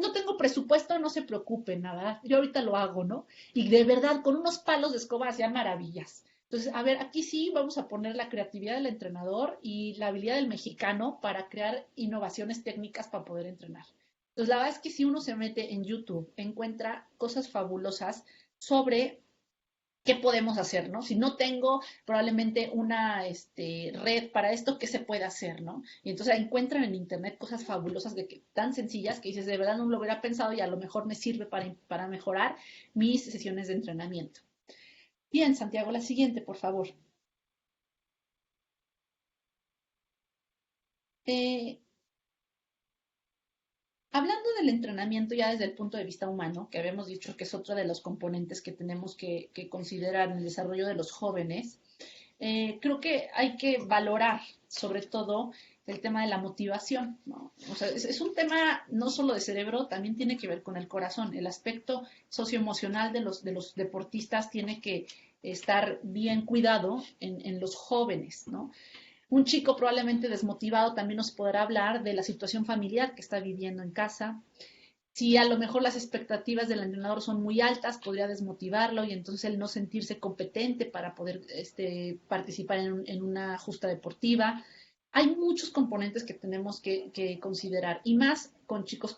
no tengo presupuesto, no se preocupen, nada, yo ahorita lo hago, ¿no? Y de verdad con unos palos de escoba hacía maravillas. Entonces, a ver, aquí sí vamos a poner la creatividad del entrenador y la habilidad del mexicano para crear innovaciones técnicas para poder entrenar. Entonces, la verdad es que si uno se mete en YouTube, encuentra cosas fabulosas sobre qué podemos hacer, ¿no? Si no tengo probablemente una red para esto, ¿qué se puede hacer, no? Y entonces encuentran en internet cosas fabulosas tan sencillas que dices, de verdad no lo hubiera pensado y a lo mejor me sirve para mejorar mis sesiones de entrenamiento. Bien, Santiago, la siguiente, por favor. Eh, Hablando del entrenamiento ya desde el punto de vista humano, que habíamos dicho que es otro de los componentes que tenemos que considerar en el desarrollo de los jóvenes, creo que hay que valorar sobre todo el tema de la motivación, ¿no? O sea, es un tema no solo de cerebro, también tiene que ver con el corazón. El aspecto socioemocional de los deportistas tiene que estar bien cuidado en los jóvenes, ¿no? Un chico probablemente desmotivado también nos podrá hablar de la situación familiar que está viviendo en casa. Si a lo mejor las expectativas del entrenador son muy altas, podría desmotivarlo y entonces él no sentirse competente para poder participar en una justa deportiva. Hay muchos componentes que tenemos que considerar y más con chicos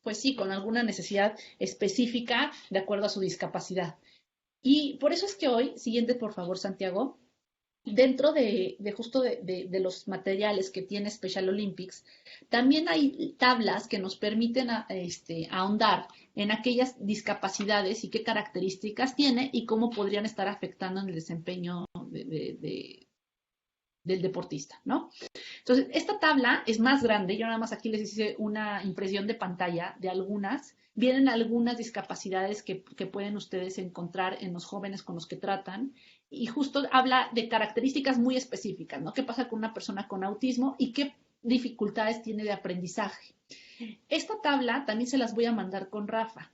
pues sí, con alguna necesidad específica de acuerdo a su discapacidad. Y por eso es que hoy, siguiente por favor, Santiago, dentro de justo de los materiales que tiene Special Olympics, también hay tablas que nos permiten ahondar en aquellas discapacidades y qué características tiene y cómo podrían estar afectando en el desempeño del deportista, ¿no? Entonces, esta tabla es más grande, yo nada más aquí les hice una impresión de pantalla de algunas, vienen algunas discapacidades que pueden ustedes encontrar en los jóvenes con los que tratan y justo habla de características muy específicas, ¿no? ¿Qué pasa con una persona con autismo y qué dificultades tiene de aprendizaje? Esta tabla también se las voy a mandar con Rafa.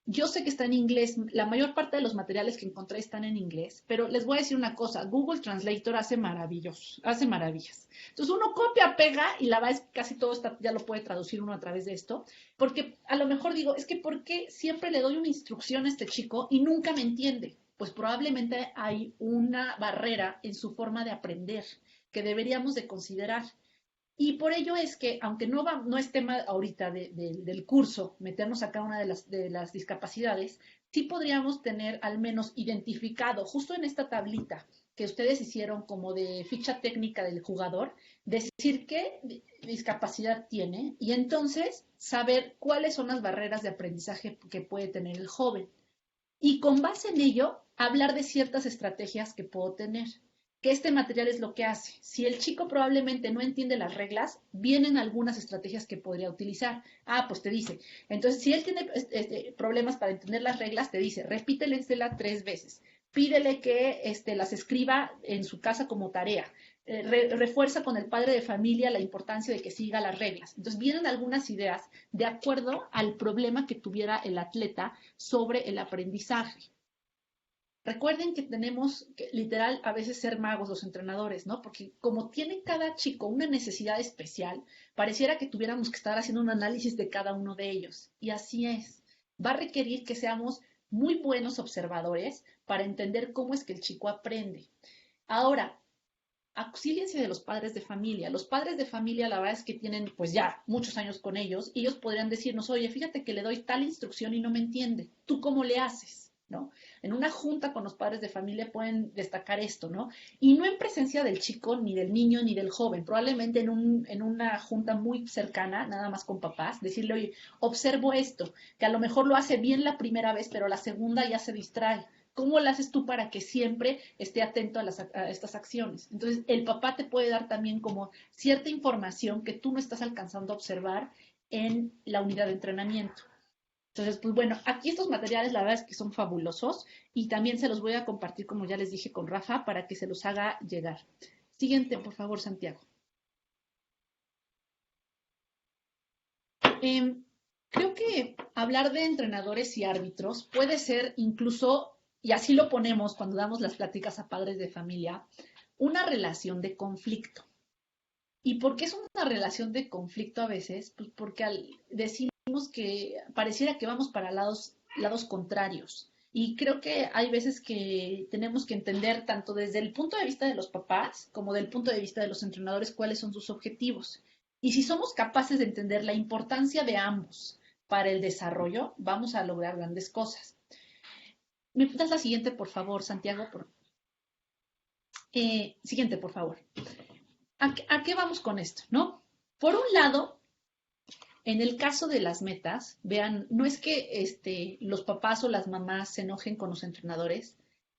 Yo sé que está en inglés, la mayor parte de los materiales que encontré están en inglés, pero les voy a decir una cosa, Google Translator hace maravillas. Entonces uno copia, pega y la verdad es que casi todo ya lo puede traducir uno a través de esto, porque a lo mejor digo, es que ¿por qué siempre le doy una instrucción a este chico y nunca me entiende? Pues probablemente hay una barrera en su forma de aprender que deberíamos de considerar. Y por ello es que, aunque no es tema ahorita del curso, meternos a cada una de las discapacidades, sí podríamos tener al menos identificado, justo en esta tablita que ustedes hicieron como de ficha técnica del jugador, decir qué discapacidad tiene y entonces saber cuáles son las barreras de aprendizaje que puede tener el joven. Y con base en ello, hablar de ciertas estrategias que puedo tener que este material es lo que hace. Si el chico probablemente no entiende las reglas, vienen algunas estrategias que podría utilizar. Pues te dice. Entonces, si él tiene problemas para entender las reglas, te dice, repítelsela 3 veces. Pídele que las escriba en su casa como tarea. Refuerza con el padre de familia la importancia de que siga las reglas. Entonces, vienen algunas ideas de acuerdo al problema que tuviera el atleta sobre el aprendizaje. Recuerden que tenemos que literal a veces ser magos los entrenadores, ¿no? Porque como tiene cada chico una necesidad especial, pareciera que tuviéramos que estar haciendo un análisis de cada uno de ellos. Y así es. Va a requerir que seamos muy buenos observadores para entender cómo es que el chico aprende. Ahora, auxíliense de los padres de familia. Los padres de familia, la verdad es que tienen pues ya muchos años con ellos y ellos podrían decirnos, oye, fíjate que le doy tal instrucción y no me entiende. ¿Tú cómo le haces? ¿No? En una junta con los padres de familia pueden destacar esto, ¿no? Y no en presencia del chico, ni del niño, ni del joven, probablemente en una junta muy cercana, nada más con papás, decirle, oye, observo esto, que a lo mejor lo hace bien la primera vez, pero la segunda ya se distrae. ¿Cómo lo haces tú para que siempre esté atento a estas acciones? Entonces, el papá te puede dar también como cierta información que tú no estás alcanzando a observar en la unidad de entrenamiento. Entonces, pues bueno, aquí estos materiales la verdad es que son fabulosos y también se los voy a compartir, como ya les dije, con Rafa para que se los haga llegar. Siguiente, por favor, Santiago. Eh, Creo que hablar de entrenadores y árbitros puede ser incluso, y así lo ponemos cuando damos las pláticas a padres de familia, una relación de conflicto. ¿Y por qué es una relación de conflicto a veces? Pues porque decimos que pareciera que vamos para lados contrarios. Y creo que hay veces que tenemos que entender tanto desde el punto de vista de los papás como del punto de vista de los entrenadores cuáles son sus objetivos. Y si somos capaces de entender la importancia de ambos para el desarrollo, vamos a lograr grandes cosas. ¿Me das la siguiente, por favor, Santiago? Siguiente, por favor. ¿A qué vamos con esto? ¿No? Por un lado, en el caso de las metas, vean, no es que los papás o las mamás se enojen con los entrenadores,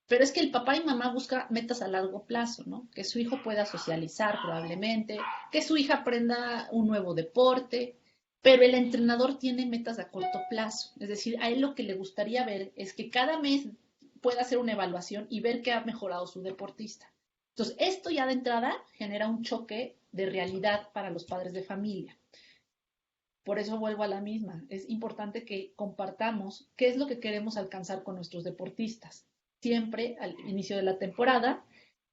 pero es que el papá y mamá buscan metas a largo plazo, ¿no? Que su hijo pueda socializar probablemente, que su hija aprenda un nuevo deporte, pero el entrenador tiene metas a corto plazo. Es decir, a él lo que le gustaría ver es que cada mes pueda hacer una evaluación y ver que ha mejorado su deportista. Entonces, esto ya de entrada genera un choque de realidad para los padres de familia. Por eso vuelvo a la misma. Es importante que compartamos qué es lo que queremos alcanzar con nuestros deportistas. Siempre al inicio de la temporada.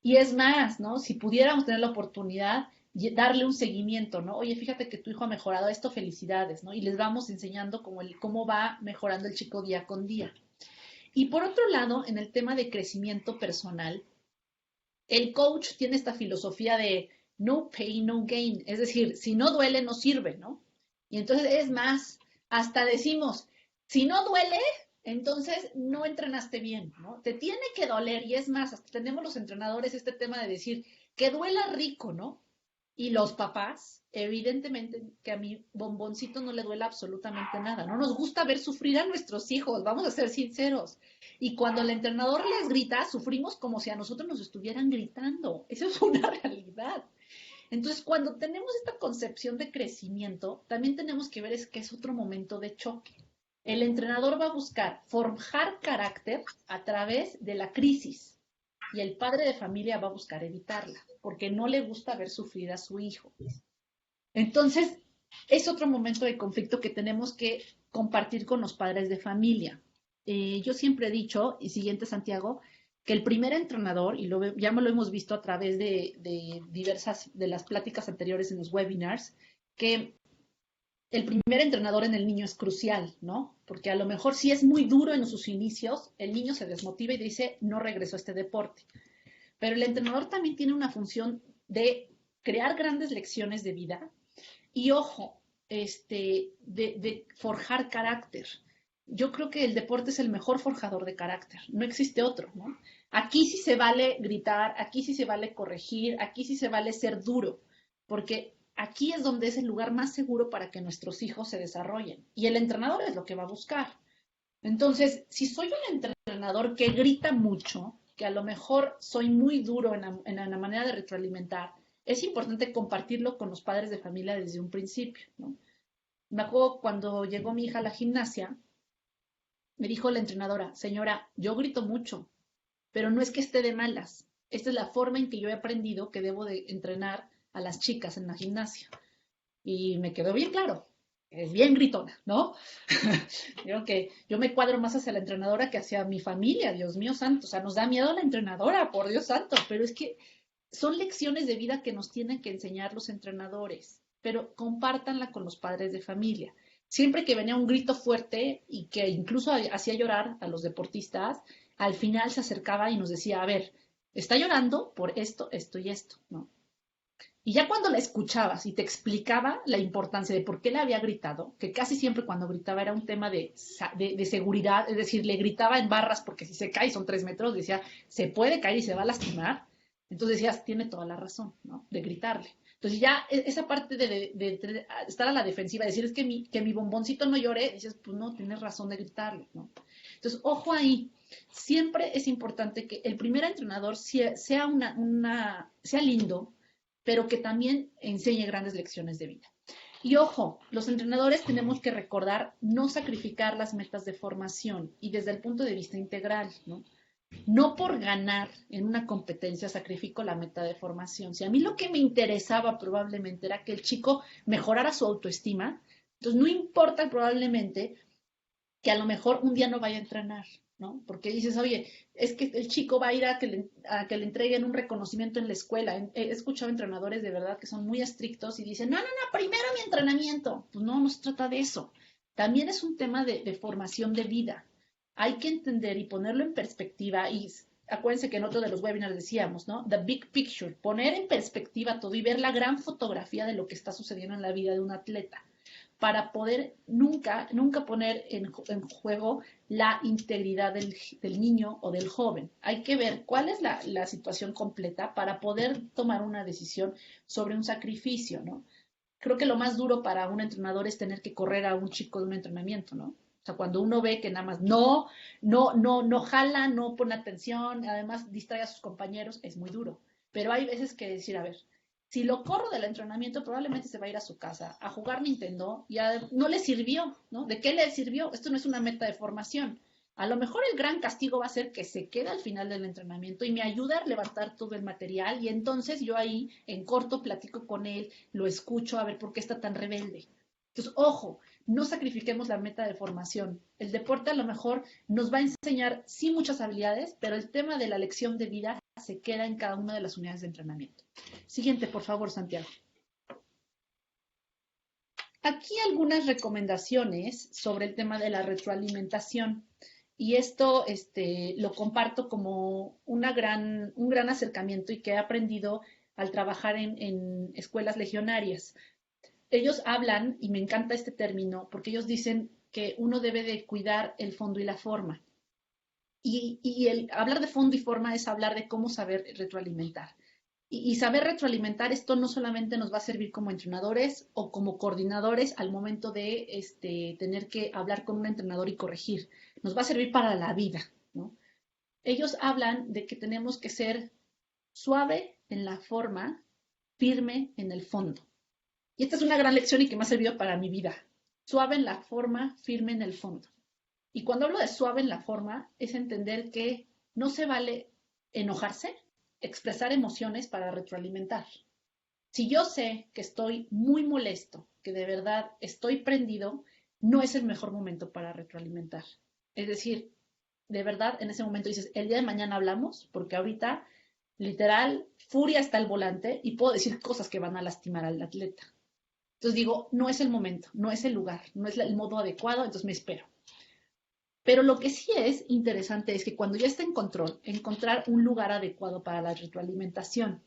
Y es más, ¿no? Si pudiéramos tener la oportunidad, darle un seguimiento, ¿no? Oye, fíjate que tu hijo ha mejorado esto, felicidades, ¿no? Y les vamos enseñando cómo va mejorando el chico día con día. Y por otro lado, en el tema de crecimiento personal, el coach tiene esta filosofía de no pain, no gain. Es decir, si no duele, no sirve, ¿no? Y entonces es más, hasta decimos, si no duele, entonces no entrenaste bien, ¿no? Te tiene que doler. Y es más, hasta tenemos los entrenadores este tema de decir que duela rico, ¿no? Y los papás, evidentemente que a mi bomboncito no le duele absolutamente nada. No nos gusta ver sufrir a nuestros hijos, vamos a ser sinceros. Y cuando el entrenador les grita, sufrimos como si a nosotros nos estuvieran gritando. Eso es una realidad. Entonces, cuando tenemos esta concepción de crecimiento, también tenemos que ver que es otro momento de choque. El entrenador va a buscar forjar carácter a través de la crisis y el padre de familia va a buscar evitarla porque no le gusta ver sufrir a su hijo. Entonces, es otro momento de conflicto que tenemos que compartir con los padres de familia. Yo siempre he dicho, y siguiente Santiago, que el primer entrenador, y ya me lo hemos visto a través de diversas de las pláticas anteriores en los webinars, que el primer entrenador en el niño es crucial, ¿no? Porque a lo mejor si es muy duro en sus inicios, el niño se desmotiva y dice, no regreso a este deporte. Pero el entrenador también tiene una función de crear grandes lecciones de vida y, ojo, de forjar carácter. Yo creo que el deporte es el mejor forjador de carácter, no existe otro, ¿no? Aquí sí se vale gritar, aquí sí se vale corregir, aquí sí se vale ser duro, porque aquí es donde es el lugar más seguro para que nuestros hijos se desarrollen. Y el entrenador es lo que va a buscar. Entonces, si soy un entrenador que grita mucho, que a lo mejor soy muy duro en la manera de retroalimentar, es importante compartirlo con los padres de familia desde un principio, ¿no? Me acuerdo cuando llegó mi hija a la gimnasia, me dijo la entrenadora, señora, yo grito mucho, pero no es que esté de malas. Esta es la forma en que yo he aprendido que debo de entrenar a las chicas en la gimnasia. Y me quedó bien claro, es bien gritona, ¿no? Creo que yo me cuadro más hacia la entrenadora que hacia mi familia, Dios mío santo. O sea, nos da miedo la entrenadora, por Dios santo, pero es que son lecciones de vida que nos tienen que enseñar los entrenadores, pero compártanla con los padres de familia. Siempre que venía un grito fuerte y que incluso hacía llorar a los deportistas, al final se acercaba y nos decía, a ver, está llorando por esto, esto y esto, ¿no? Y ya cuando la escuchabas y te explicaba la importancia de por qué le había gritado, que casi siempre cuando gritaba era un tema de seguridad, es decir, le gritaba en barras porque si se cae son 3 metros, decía, se puede caer y se va a lastimar. Entonces decías, tiene toda la razón, ¿no? De gritarle. Entonces ya esa parte de estar a la defensiva, decir, es que mi bomboncito no llore, dices, pues no, tienes razón de gritarle, ¿no? Entonces, ojo ahí, siempre es importante que el primer entrenador sea sea lindo, pero que también enseñe grandes lecciones de vida. Y ojo, los entrenadores tenemos que recordar no sacrificar las metas de formación y desde el punto de vista integral, ¿no? No por ganar en una competencia sacrifico la meta de formación. Si a mí lo que me interesaba probablemente era que el chico mejorara su autoestima, entonces no importa probablemente que a lo mejor un día no vaya a entrenar, ¿no? Porque dices, oye, es que el chico va a ir a que le entreguen un reconocimiento en la escuela. He escuchado entrenadores de verdad que son muy estrictos y dicen, no, no, no, primero mi entrenamiento. Pues no, no se trata de eso. También es un tema de formación de vida. Hay que entender y ponerlo en perspectiva y acuérdense que en otro de los webinars decíamos, ¿no? The big picture, poner en perspectiva todo y ver la gran fotografía de lo que está sucediendo en la vida de un atleta para poder nunca poner en juego la integridad del niño o del joven. Hay que ver cuál es la situación completa para poder tomar una decisión sobre un sacrificio, ¿no? Creo que lo más duro para un entrenador es tener que correr a un chico de un entrenamiento, ¿no? O sea, cuando uno ve que nada más no jala, no pone atención, además distrae a sus compañeros, es muy duro. Pero hay veces que decir, a ver, si lo corro del entrenamiento, probablemente se va a ir a su casa a jugar Nintendo y no le sirvió, ¿no? ¿De qué le sirvió? Esto no es una meta de formación. A lo mejor el gran castigo va a ser que se quede al final del entrenamiento y me ayuda a levantar todo el material y entonces yo ahí en corto platico con él, lo escucho a ver por qué está tan rebelde. Entonces, ojo, no sacrifiquemos la meta de formación. El deporte a lo mejor nos va a enseñar sí muchas habilidades, pero el tema de la lección de vida se queda en cada una de las unidades de entrenamiento. Siguiente, por favor, Santiago. Aquí algunas recomendaciones sobre el tema de la retroalimentación. Y esto lo comparto como un gran acercamiento y que he aprendido al trabajar en escuelas legionarias. Ellos hablan, y me encanta este término, porque ellos dicen que uno debe de cuidar el fondo y la forma. Y el hablar de fondo y forma es hablar de cómo saber retroalimentar. Y saber retroalimentar esto no solamente nos va a servir como entrenadores o como coordinadores al momento de tener que hablar con un entrenador y corregir. Nos va a servir para la vida, ¿no? Ellos hablan de que tenemos que ser suave en la forma, firme en el fondo. Y esta es una gran lección y que me ha servido para mi vida. Suave en la forma, firme en el fondo. Y cuando hablo de suave en la forma, es entender que no se vale enojarse, expresar emociones para retroalimentar. Si yo sé que estoy muy molesto, que de verdad estoy prendido, no es el mejor momento para retroalimentar. Es decir, de verdad en ese momento dices, el día de mañana hablamos, porque ahorita, literal, furia está al volante y puedo decir cosas que van a lastimar al atleta. Entonces digo, no es el momento, no es el lugar, no es el modo adecuado, entonces me espero. Pero lo que sí es interesante es que cuando ya está en control, encontrar un lugar adecuado para la retroalimentación.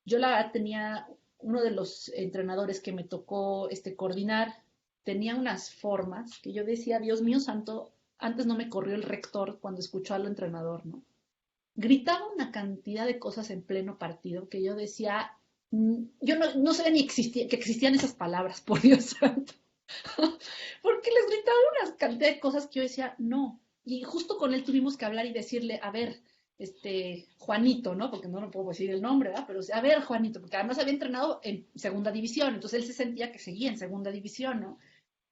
Yo tenía uno de los entrenadores que me tocó coordinar, tenía unas formas que yo decía, Dios mío santo, antes no me corrió el rector cuando escuchó al entrenador, ¿no? Gritaba una cantidad de cosas en pleno partido que yo decía, yo no sabía ni que existían esas palabras, por Dios santo. Porque les gritaba una cantidad de cosas que yo decía, no. Y justo con él tuvimos que hablar y decirle, a ver, Juanito, ¿no? Porque no lo puedo decir el nombre, ¿verdad? Pero, a ver, Juanito, porque además había entrenado en segunda división, entonces él se sentía que seguía en segunda división, ¿no?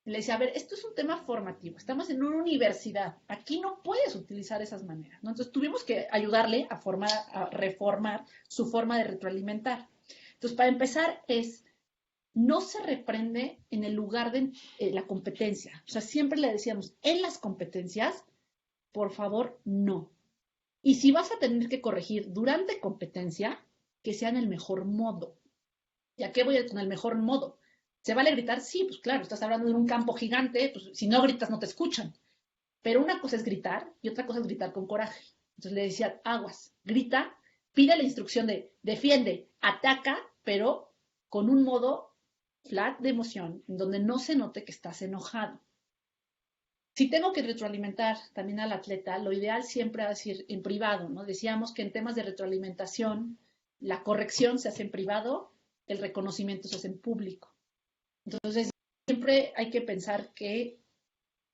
Y le decía, a ver, esto es un tema formativo, estamos en una universidad, aquí no puedes utilizar esas maneras, ¿no? Entonces tuvimos que ayudarle a reformar su forma de retroalimentar. Entonces, para empezar no se reprende en el lugar de la competencia. O sea, siempre le decíamos, en las competencias, por favor, no. Y si vas a tener que corregir durante competencia, que sea en el mejor modo. ¿Y a qué voy con el mejor modo? ¿Se vale gritar? Sí, pues claro, estás hablando de un campo gigante, pues si no gritas no te escuchan. Pero una cosa es gritar y otra cosa es gritar con coraje. Entonces le decía, aguas, grita, pide la instrucción de defiende, ataca, pero con un modo flat de emoción, en donde no se note que estás enojado. Si tengo que retroalimentar también al atleta, lo ideal siempre es ir en privado, ¿no? Decíamos que en temas de retroalimentación, la corrección se hace en privado, el reconocimiento se hace en público. Entonces, siempre hay que pensar que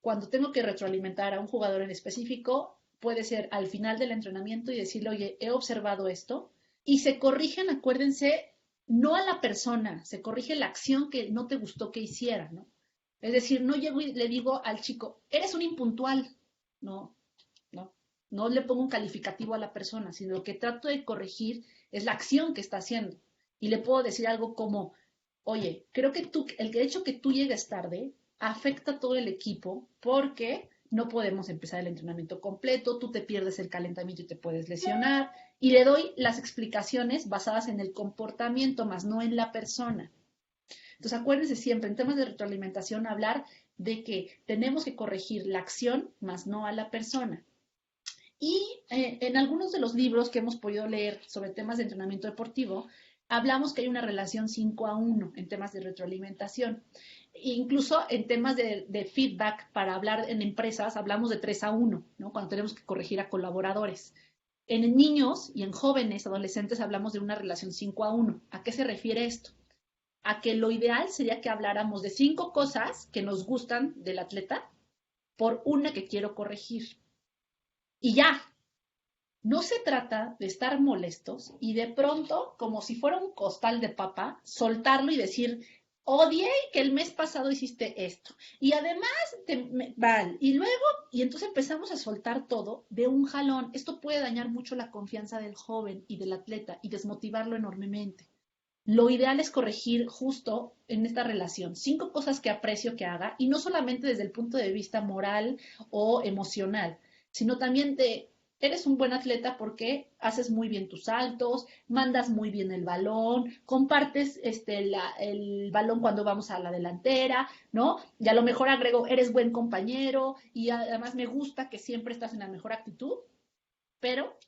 cuando tengo que retroalimentar a un jugador en específico, puede ser al final del entrenamiento y decirle, oye, he observado esto, y se corrigen, acuérdense, no a la persona, se corrige la acción que no te gustó que hiciera, ¿no? Es decir, no llego y le digo al chico, eres un impuntual, no, no, no le pongo un calificativo a la persona, sino lo que trato de corregir es la acción que está haciendo. Y le puedo decir algo como, oye, creo que el hecho que tú llegues tarde afecta a todo el equipo porque no podemos empezar el entrenamiento completo, tú te pierdes el calentamiento y te puedes lesionar. Y le doy las explicaciones basadas en el comportamiento, más no en la persona. Entonces, acuérdense siempre, en temas de retroalimentación, hablar de que tenemos que corregir la acción, más no a la persona. Y en algunos de los libros que hemos podido leer sobre temas de entrenamiento deportivo, hablamos que hay una relación 5-1 en temas de retroalimentación. Incluso en temas de feedback para hablar en empresas, hablamos de 3-1, ¿no? Cuando tenemos que corregir a colaboradores. En niños y en jóvenes, adolescentes, hablamos de una relación 5-1. ¿A qué se refiere esto? A que lo ideal sería que habláramos de 5 cosas que nos gustan del atleta por una que quiero corregir. Y ya, no se trata de estar molestos y de pronto, como si fuera un costal de papa, soltarlo y decir, odié que el mes pasado hiciste esto. Y además, vale, y luego, y entonces empezamos a soltar todo de un jalón. Esto puede dañar mucho la confianza del joven y del atleta y desmotivarlo enormemente. Lo ideal es corregir justo en esta relación 5 cosas que aprecio que haga y no solamente desde el punto de vista moral o emocional, sino también de eres un buen atleta porque haces muy bien tus saltos, mandas muy bien el balón, compartes el balón cuando vamos a la delantera, ¿no? Y a lo mejor agrego, eres buen compañero y además me gusta que siempre estás en la mejor actitud, pero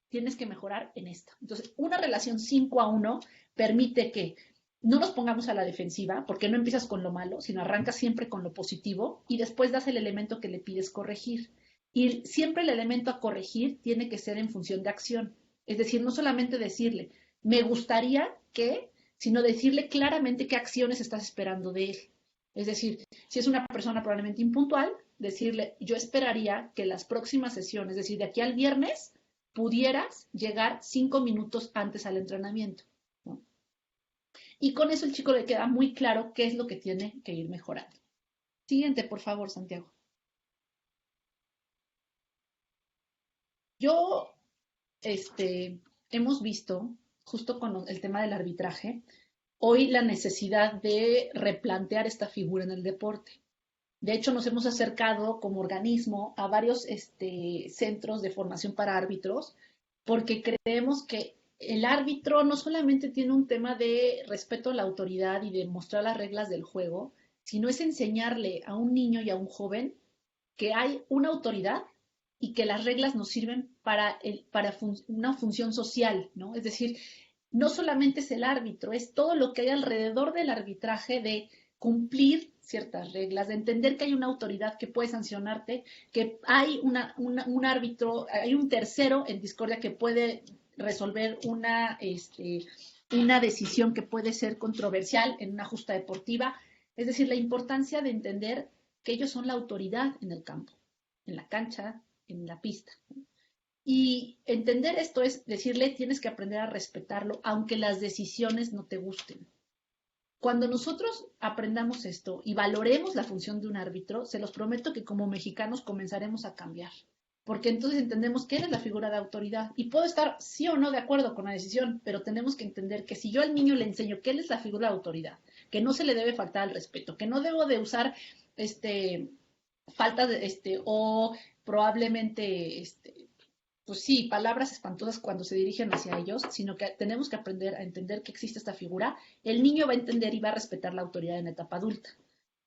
tienes que mejorar en esta. Entonces, una relación 5-1 permite que no nos pongamos a la defensiva, porque no empiezas con lo malo, sino arrancas siempre con lo positivo y después das el elemento que le pides corregir. Y siempre el elemento a corregir tiene que ser en función de acción. Es decir, no solamente decirle, me gustaría que, sino decirle claramente qué acciones estás esperando de él. Es decir, si es una persona probablemente impuntual, decirle, yo esperaría que las próximas sesiones, es decir, de aquí al viernes, pudieras llegar 5 minutos antes al entrenamiento, ¿no? Y con eso el chico le queda muy claro qué es lo que tiene que ir mejorando. Siguiente, por favor, Santiago. Yo, hemos visto, justo con el tema del arbitraje, hoy la necesidad de replantear esta figura en el deporte. De hecho, nos hemos acercado como organismo a varios centros de formación para árbitros porque creemos que el árbitro no solamente tiene un tema de respeto a la autoridad y de mostrar las reglas del juego, sino es enseñarle a un niño y a un joven que hay una autoridad y que las reglas nos sirven para una función social, ¿no? Es decir, no solamente es el árbitro, es todo lo que hay alrededor del arbitraje de cumplir ciertas reglas, de entender que hay una autoridad que puede sancionarte, que hay un árbitro, hay un tercero en discordia que puede resolver una decisión que puede ser controversial en una justa deportiva. Es decir, la importancia de entender que ellos son la autoridad en el campo, en la cancha, en la pista. Y entender esto es decirle, tienes que aprender a respetarlo, aunque las decisiones no te gusten. Cuando nosotros aprendamos esto y valoremos la función de un árbitro, se los prometo que como mexicanos comenzaremos a cambiar. Porque entonces entendemos que él es la figura de autoridad. Y puedo estar sí o no de acuerdo con la decisión, pero tenemos que entender que si yo al niño le enseño que él es la figura de autoridad, que no se le debe faltar al respeto, que no debo de usar falta de o probablemente pues sí, palabras espantosas cuando se dirigen hacia ellos, sino que tenemos que aprender a entender que existe esta figura. El niño va a entender y va a respetar la autoridad en la etapa adulta.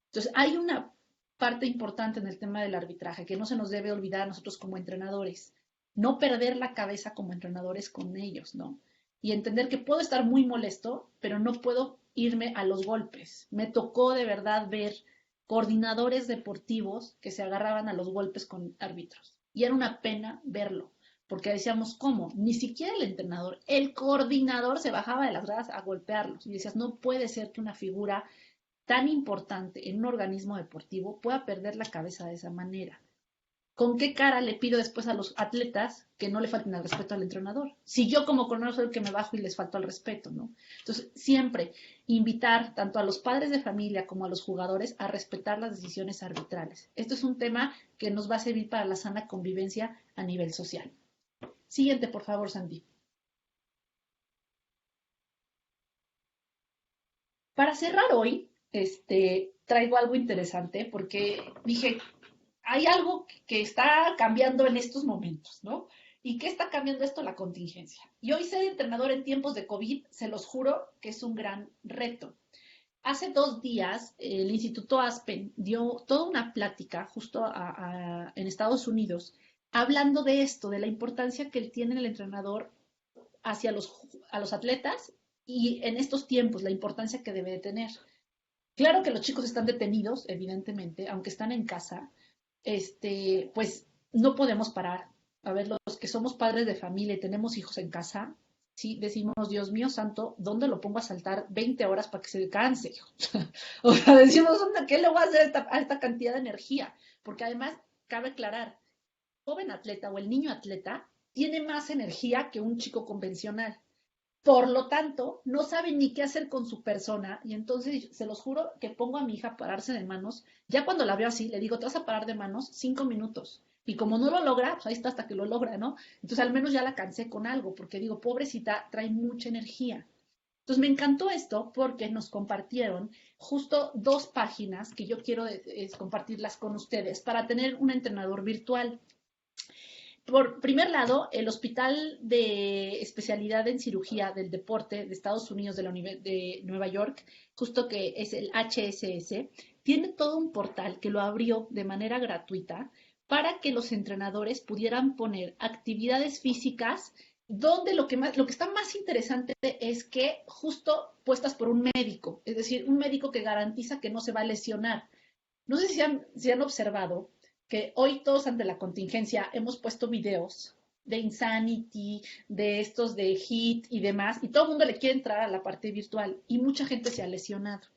Entonces, hay una parte importante en el tema del arbitraje que no se nos debe olvidar a nosotros como entrenadores. No perder la cabeza como entrenadores con ellos, ¿no? Y entender que puedo estar muy molesto, pero no puedo irme a los golpes. Me tocó de verdad ver coordinadores deportivos que se agarraban a los golpes con árbitros. Y era una pena verlo porque decíamos, ¿cómo? Ni siquiera el entrenador, el coordinador se bajaba de las gradas a golpearlos. Y decías, no puede ser que una figura tan importante en un organismo deportivo pueda perder la cabeza de esa manera. ¿con qué cara le pido después a los atletas que no le falten al respeto al entrenador? Si yo como coordinador soy el que me bajo y les falto al respeto, ¿no? Entonces, siempre invitar tanto a los padres de familia como a los jugadores a respetar las decisiones arbitrales. Esto es un tema que nos va a servir para la sana convivencia a nivel social. Siguiente, por favor, Sandy. Para cerrar hoy, traigo algo interesante porque dije, hay algo que está cambiando en estos momentos, ¿no? ¿Y qué está cambiando esto? La contingencia. Y hoy ser entrenador en tiempos de COVID, se los juro que es un gran reto. Hace 2 días, el Instituto Aspen dio toda una plática justo en Estados Unidos, hablando de esto, de la importancia que tiene el entrenador hacia a los atletas y en estos tiempos, la importancia que debe de tener. Claro que los chicos están detenidos, evidentemente, aunque están en casa, pues no podemos parar. A ver, los que somos padres de familia y tenemos hijos en casa, sí, decimos, Dios mío santo, ¿dónde lo pongo a saltar 20 horas para que se canse? O sea, decimos, ¿qué le voy a hacer a esta cantidad de energía? Porque además, cabe aclarar, el joven atleta o el niño atleta tiene más energía que un chico convencional. Por lo tanto, no sabe ni qué hacer con su persona y entonces se los juro que pongo a mi hija a pararse de manos. Ya cuando la veo así, le digo, te vas a parar de manos 5 minutos. Y como no lo logra, pues ahí está hasta que lo logra, ¿no? Entonces al menos ya la cansé con algo, porque digo, pobrecita, trae mucha energía. Entonces me encantó esto porque nos compartieron justo 2 páginas que yo quiero compartirlas con ustedes para tener un entrenador virtual. Por primer lado, el Hospital de Especialidad en Cirugía del Deporte de Estados Unidos de Nueva York, justo que es el HSS, tiene todo un portal que lo abrió de manera gratuita para que los entrenadores pudieran poner actividades físicas donde lo que está más interesante es que justo puestas por un médico, es decir, un médico que garantiza que no se va a lesionar. No sé si han observado que hoy todos ante la contingencia hemos puesto videos de Insanity, de estos de HIIT y demás, y todo el mundo le quiere entrar a la parte virtual y mucha gente se ha lesionado.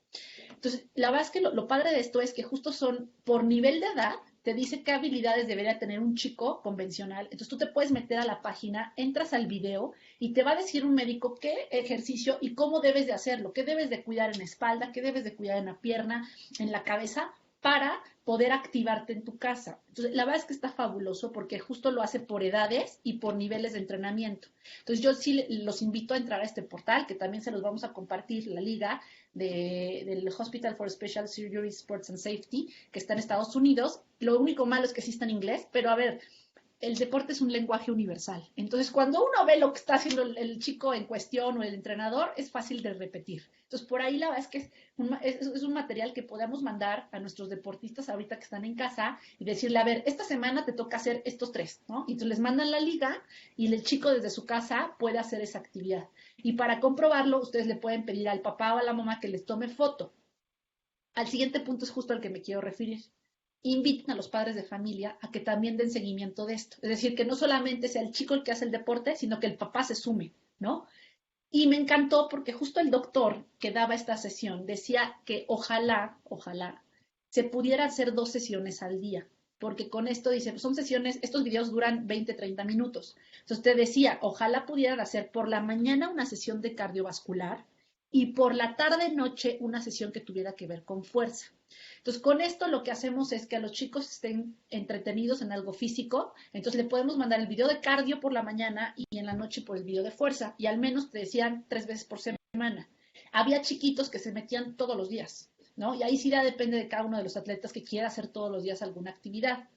Entonces, la verdad es que lo padre de esto es que justo son por nivel de edad, te dice qué habilidades debería tener un chico convencional. Entonces tú te puedes meter a la página, entras al video y te va a decir un médico qué ejercicio y cómo debes de hacerlo, qué debes de cuidar en la espalda, qué debes de cuidar en la pierna, en la cabeza, para poder activarte en tu casa. Entonces, la verdad es que está fabuloso porque justo lo hace por edades y por niveles de entrenamiento. Entonces, yo sí los invito a entrar a este portal, que también se los vamos a compartir, la liga del Hospital for Special Surgery, Sports and Safety, que está en Estados Unidos. Lo único malo es que sí está en inglés, pero a ver, el deporte es un lenguaje universal. Entonces, cuando uno ve lo que está haciendo el chico en cuestión o el entrenador, es fácil de repetir. Entonces, por ahí la verdad es que es un material que podamos mandar a nuestros deportistas ahorita que están en casa y decirle, a ver, esta semana te toca hacer estos 3, ¿no? Y entonces les mandan la liga y el chico desde su casa puede hacer esa actividad. Y para comprobarlo, ustedes le pueden pedir al papá o a la mamá que les tome foto. Al siguiente punto es justo al que me quiero referir. Inviten a los padres de familia a que también den seguimiento de esto. Es decir, que no solamente sea el chico el que hace el deporte, sino que el papá se sume, ¿no? Y me encantó porque justo el doctor que daba esta sesión decía que ojalá, se pudiera hacer 2 sesiones al día. Porque con esto dice, son sesiones, estos videos duran 20, 30 minutos. Entonces te decía, ojalá pudieran hacer por la mañana una sesión de cardiovascular y por la tarde-noche una sesión que tuviera que ver con fuerza. Entonces, con esto lo que hacemos es que a los chicos estén entretenidos en algo físico, entonces le podemos mandar el video de cardio por la mañana y en la noche por el video de fuerza, y al menos te decían 3 veces por semana. Había chiquitos que se metían todos los días, ¿no? Y ahí sí ya depende de cada uno de los atletas que quiera hacer todos los días alguna actividad.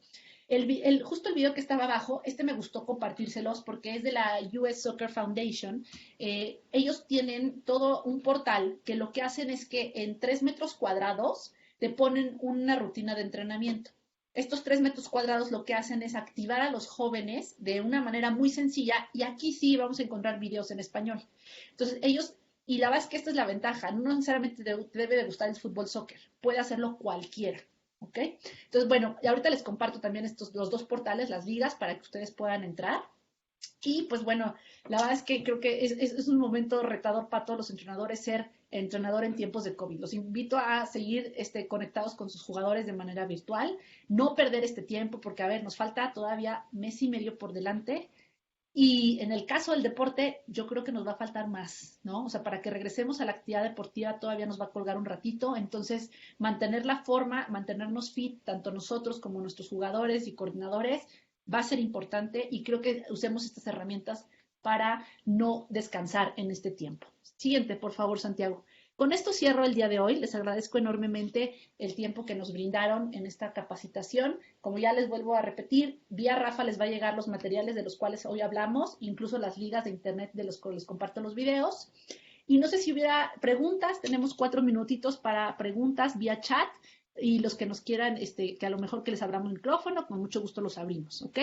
Justo el video que estaba abajo, me gustó compartírselos porque es de la US Soccer Foundation. Ellos tienen todo un portal que lo que hacen es que en 3 metros cuadrados te ponen una rutina de entrenamiento. Estos 3 metros cuadrados lo que hacen es activar a los jóvenes de una manera muy sencilla y aquí sí vamos a encontrar videos en español. Entonces ellos, y la verdad es que esta es la ventaja, no necesariamente te debe de gustar el fútbol soccer, puede hacerlo cualquiera. ¿Ok? Entonces, bueno, y ahorita les comparto también los 2 portales, las ligas, para que ustedes puedan entrar. Y pues bueno, la verdad es que creo que es un momento retador para todos los entrenadores ser entrenador en tiempos de COVID. Los invito a seguir conectados con sus jugadores de manera virtual, no perder este tiempo, porque, a ver, nos falta todavía mes y medio por delante. Y en el caso del deporte, yo creo que nos va a faltar más, ¿no? O sea, para que regresemos a la actividad deportiva todavía nos va a colgar un ratito. Entonces, mantener la forma, mantenernos fit, tanto nosotros como nuestros jugadores y coordinadores, va a ser importante y creo que usemos estas herramientas para no descansar en este tiempo. Siguiente, por favor, Santiago. Con esto cierro el día de hoy. Les agradezco enormemente el tiempo que nos brindaron en esta capacitación. Como ya les vuelvo a repetir, vía Rafa les va a llegar los materiales de los cuales hoy hablamos, incluso las ligas de internet de los que les comparto los videos. Y no sé si hubiera preguntas, tenemos 4 minutitos para preguntas vía chat y los que nos quieran, que a lo mejor que les abramos el micrófono, con mucho gusto los abrimos, ¿ok?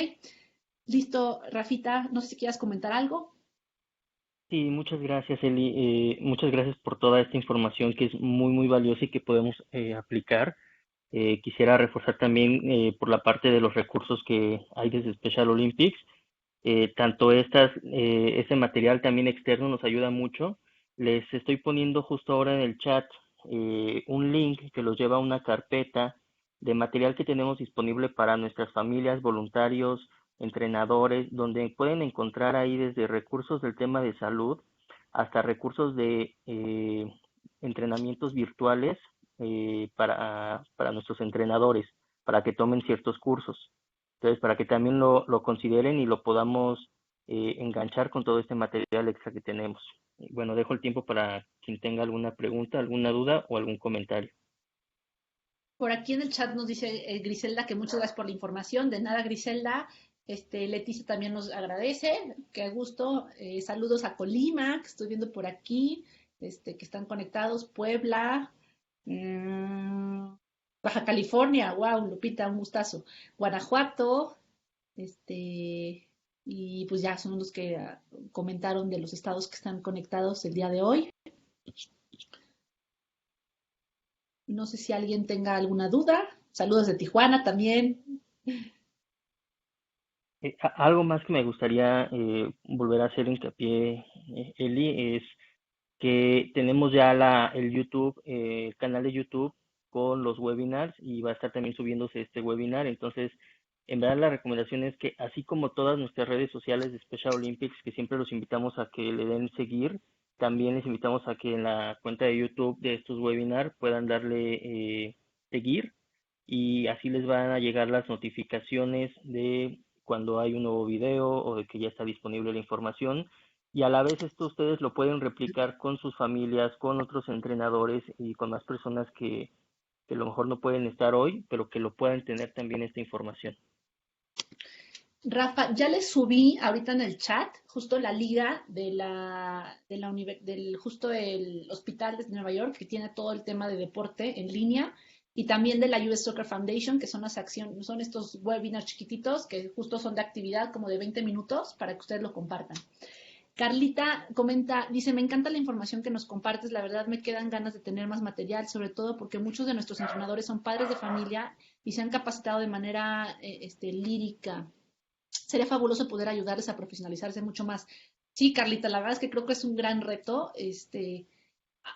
Listo, Rafita, no sé si quieras comentar algo. Sí, muchas gracias, Eli. Muchas gracias por toda esta información que es muy, muy valiosa y que podemos aplicar. Quisiera reforzar también por la parte de los recursos que hay desde Special Olympics. Tanto este material también externo nos ayuda mucho. Les estoy poniendo justo ahora en el chat un link que los lleva a una carpeta de material que tenemos disponible para nuestras familias, voluntarios, entrenadores, donde pueden encontrar ahí desde recursos del tema de salud hasta recursos de entrenamientos virtuales para nuestros entrenadores, para que tomen ciertos cursos. Entonces, para que también lo consideren y lo podamos enganchar con todo este material extra que tenemos. Bueno, dejo el tiempo para quien tenga alguna pregunta, alguna duda o algún comentario. Por aquí en el chat nos dice Griselda que muchas gracias por la información. De nada, Griselda. Leticia también nos agradece. Qué gusto. Saludos a Colima, que estoy viendo por aquí, que están conectados. Puebla, Baja California. Wow, Lupita, un gustazo. Guanajuato, y pues ya son los que comentaron de los estados que están conectados el día de hoy. No sé si alguien tenga alguna duda. Saludos de Tijuana también. Algo más que me gustaría volver a hacer hincapié, Eli, es que tenemos ya el YouTube, el canal de YouTube con los webinars y va a estar también subiéndose este webinar. Entonces, en verdad la recomendación es que así como todas nuestras redes sociales de Special Olympics, que siempre los invitamos a que le den seguir, también les invitamos a que en la cuenta de YouTube de estos webinars puedan darle seguir y así les van a llegar las notificaciones de cuando hay un nuevo video o de que ya está disponible la información. Y a la vez esto ustedes lo pueden replicar con sus familias, con otros entrenadores y con más personas que a lo mejor no pueden estar hoy, pero que lo puedan tener también esta información. Rafa, ya les subí ahorita en el chat justo la liga del justo el hospital de Nueva York que tiene todo el tema de deporte en línea y también de la US Soccer Foundation, que son las acciones, son estos webinars chiquititos que justo son de actividad como de 20 minutos para que ustedes lo compartan. Carlita comenta, dice, me encanta la información que nos compartes, la verdad me quedan ganas de tener más material, sobre todo porque muchos de nuestros entrenadores son padres de familia y se han capacitado de manera lírica. Sería fabuloso poder ayudarles a profesionalizarse mucho más. Sí, Carlita, la verdad es que creo que es un gran reto.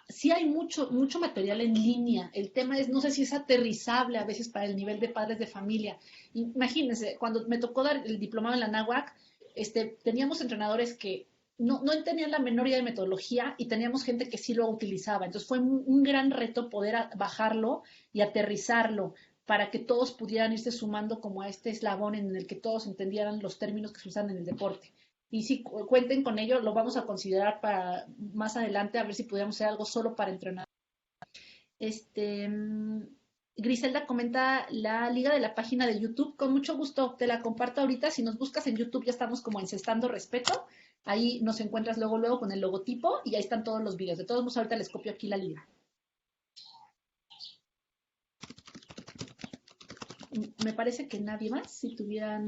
Sí hay mucho material en línea. El tema es, no sé si es aterrizable a veces para el nivel de padres de familia. Imagínense, cuando me tocó dar el diplomado en la NAWAC, teníamos entrenadores que no tenían la menor idea de metodología y teníamos gente que sí lo utilizaba. Entonces fue un gran reto poder bajarlo y aterrizarlo para que todos pudieran irse sumando como a este eslabón en el que todos entendieran los términos que se usan en el deporte. Y si cuenten con ello, lo vamos a considerar para más adelante, a ver si pudiéramos hacer algo solo para entrenar. Griselda comenta la liga de la página de YouTube. Con mucho gusto te la comparto ahorita. Si nos buscas en YouTube, ya estamos como encestando respeto. Ahí nos encuentras luego con el logotipo y ahí están todos los videos. De todos modos, ahorita les copio aquí la liga. Me parece que nadie más, si tuvieran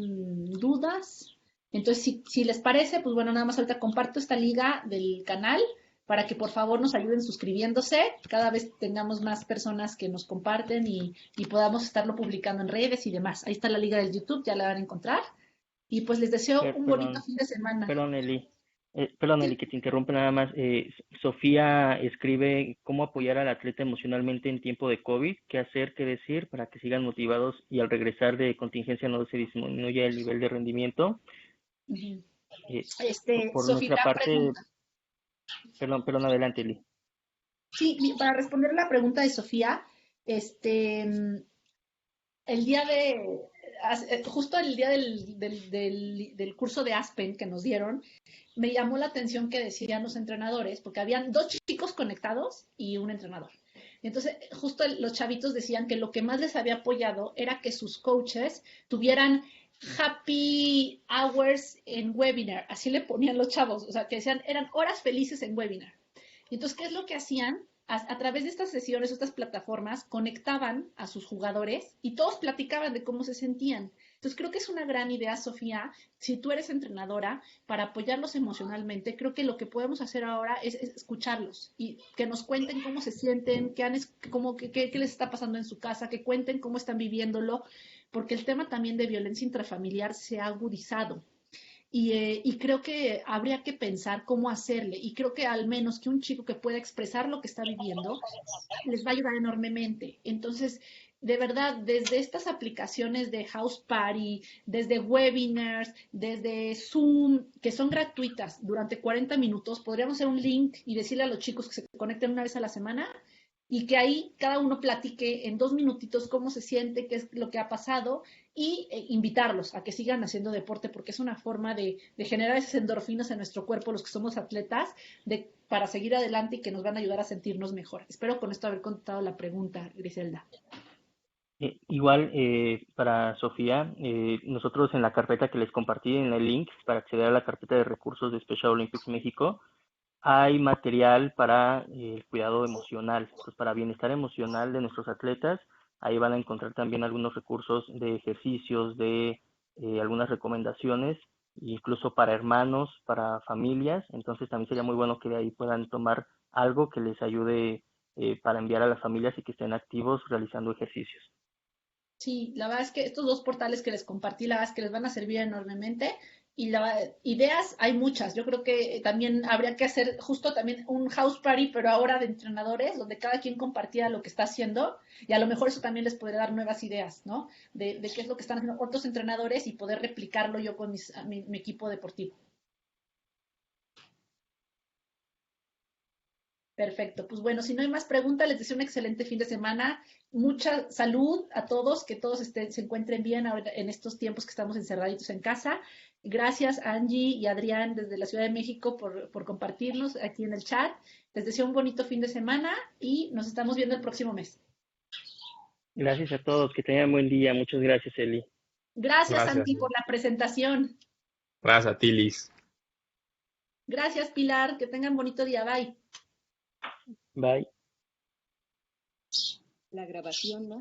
dudas. Entonces, si les parece, pues bueno, nada más ahorita comparto esta liga del canal para que por favor nos ayuden suscribiéndose. Cada vez tengamos más personas que nos comparten y podamos estarlo publicando en redes y demás. Ahí está la liga del YouTube, ya la van a encontrar. Y pues les deseo un bonito fin de semana. Perdón, Eli. Perdón, Sí. Eli, que te interrumpe nada más. Sofía escribe cómo apoyar al atleta emocionalmente en tiempo de COVID, qué hacer, qué decir para que sigan motivados y al regresar de contingencia no se disminuya el nivel de rendimiento. Ujú. Eh, por Sofía nuestra parte, pregunta. perdón, adelante, Eli. Sí, para responder la pregunta de Sofía, este, el día de, justo el día del curso de Aspen que nos dieron, me llamó la atención que decían los entrenadores, porque habían dos chicos conectados y un entrenador. Entonces, justo los chavitos decían que lo que más les había apoyado era que sus coaches tuvieran happy hours en webinar, así le ponían los chavos, o sea, que decían, eran horas felices en webinar. Entonces, ¿qué es lo que hacían? A través de estas sesiones, estas plataformas, conectaban a sus jugadores y todos platicaban de cómo se sentían. Entonces, creo que es una gran idea, Sofía, si tú eres entrenadora, para apoyarlos emocionalmente, creo que lo que podemos hacer ahora es escucharlos y que nos cuenten cómo se sienten, qué les está pasando en su casa, que cuenten cómo están viviéndolo, porque el tema también de violencia intrafamiliar se ha agudizado. Y creo que habría que pensar cómo hacerle. Y creo que al menos que un chico que pueda expresar lo que está viviendo les va a ayudar enormemente. Entonces, de verdad, desde estas aplicaciones de House Party, desde webinars, desde Zoom, que son gratuitas durante 40 minutos, podríamos hacer un link y decirle a los chicos que se conecten una vez a la semana y que ahí cada uno platique en 2 minutitos cómo se siente, qué es lo que ha pasado y invitarlos a que sigan haciendo deporte porque es una forma de generar esas endorfinas en nuestro cuerpo, los que somos atletas, para seguir adelante y que nos van a ayudar a sentirnos mejor. Espero con esto haber contestado la pregunta, Griselda. Igual, para Sofía, nosotros en la carpeta que les compartí en el link para acceder a la carpeta de recursos de Special Olympics México, hay material para el cuidado emocional, pues para bienestar emocional de nuestros atletas. Ahí van a encontrar también algunos recursos de ejercicios, de algunas recomendaciones, incluso para hermanos, para familias. Entonces también sería muy bueno que de ahí puedan tomar algo que les ayude para enviar a las familias y que estén activos realizando ejercicios. Sí, la verdad es que estos dos portales que les compartí, la verdad es que les van a servir enormemente. Y ideas hay muchas. Yo creo que también habría que hacer justo también un house party, pero ahora de entrenadores, donde cada quien compartía lo que está haciendo. Y a lo mejor eso también les podría dar nuevas ideas, ¿no? De qué es lo que están haciendo otros entrenadores y poder replicarlo yo con mi equipo deportivo. Perfecto. Pues bueno, si no hay más preguntas, les deseo un excelente fin de semana. Mucha salud a todos, que todos se encuentren bien ahora en estos tiempos que estamos encerraditos en casa. Gracias, Angie y Adrián, desde la Ciudad de México, por compartirnos aquí en el chat. Les deseo un bonito fin de semana y nos estamos viendo el próximo mes. Gracias a todos, que tengan buen día. Muchas gracias, Eli. Gracias, Gracias. Santi, por la presentación. Gracias a ti, Liz. Gracias, Pilar. Que tengan bonito día. Bye. Bye. La grabación no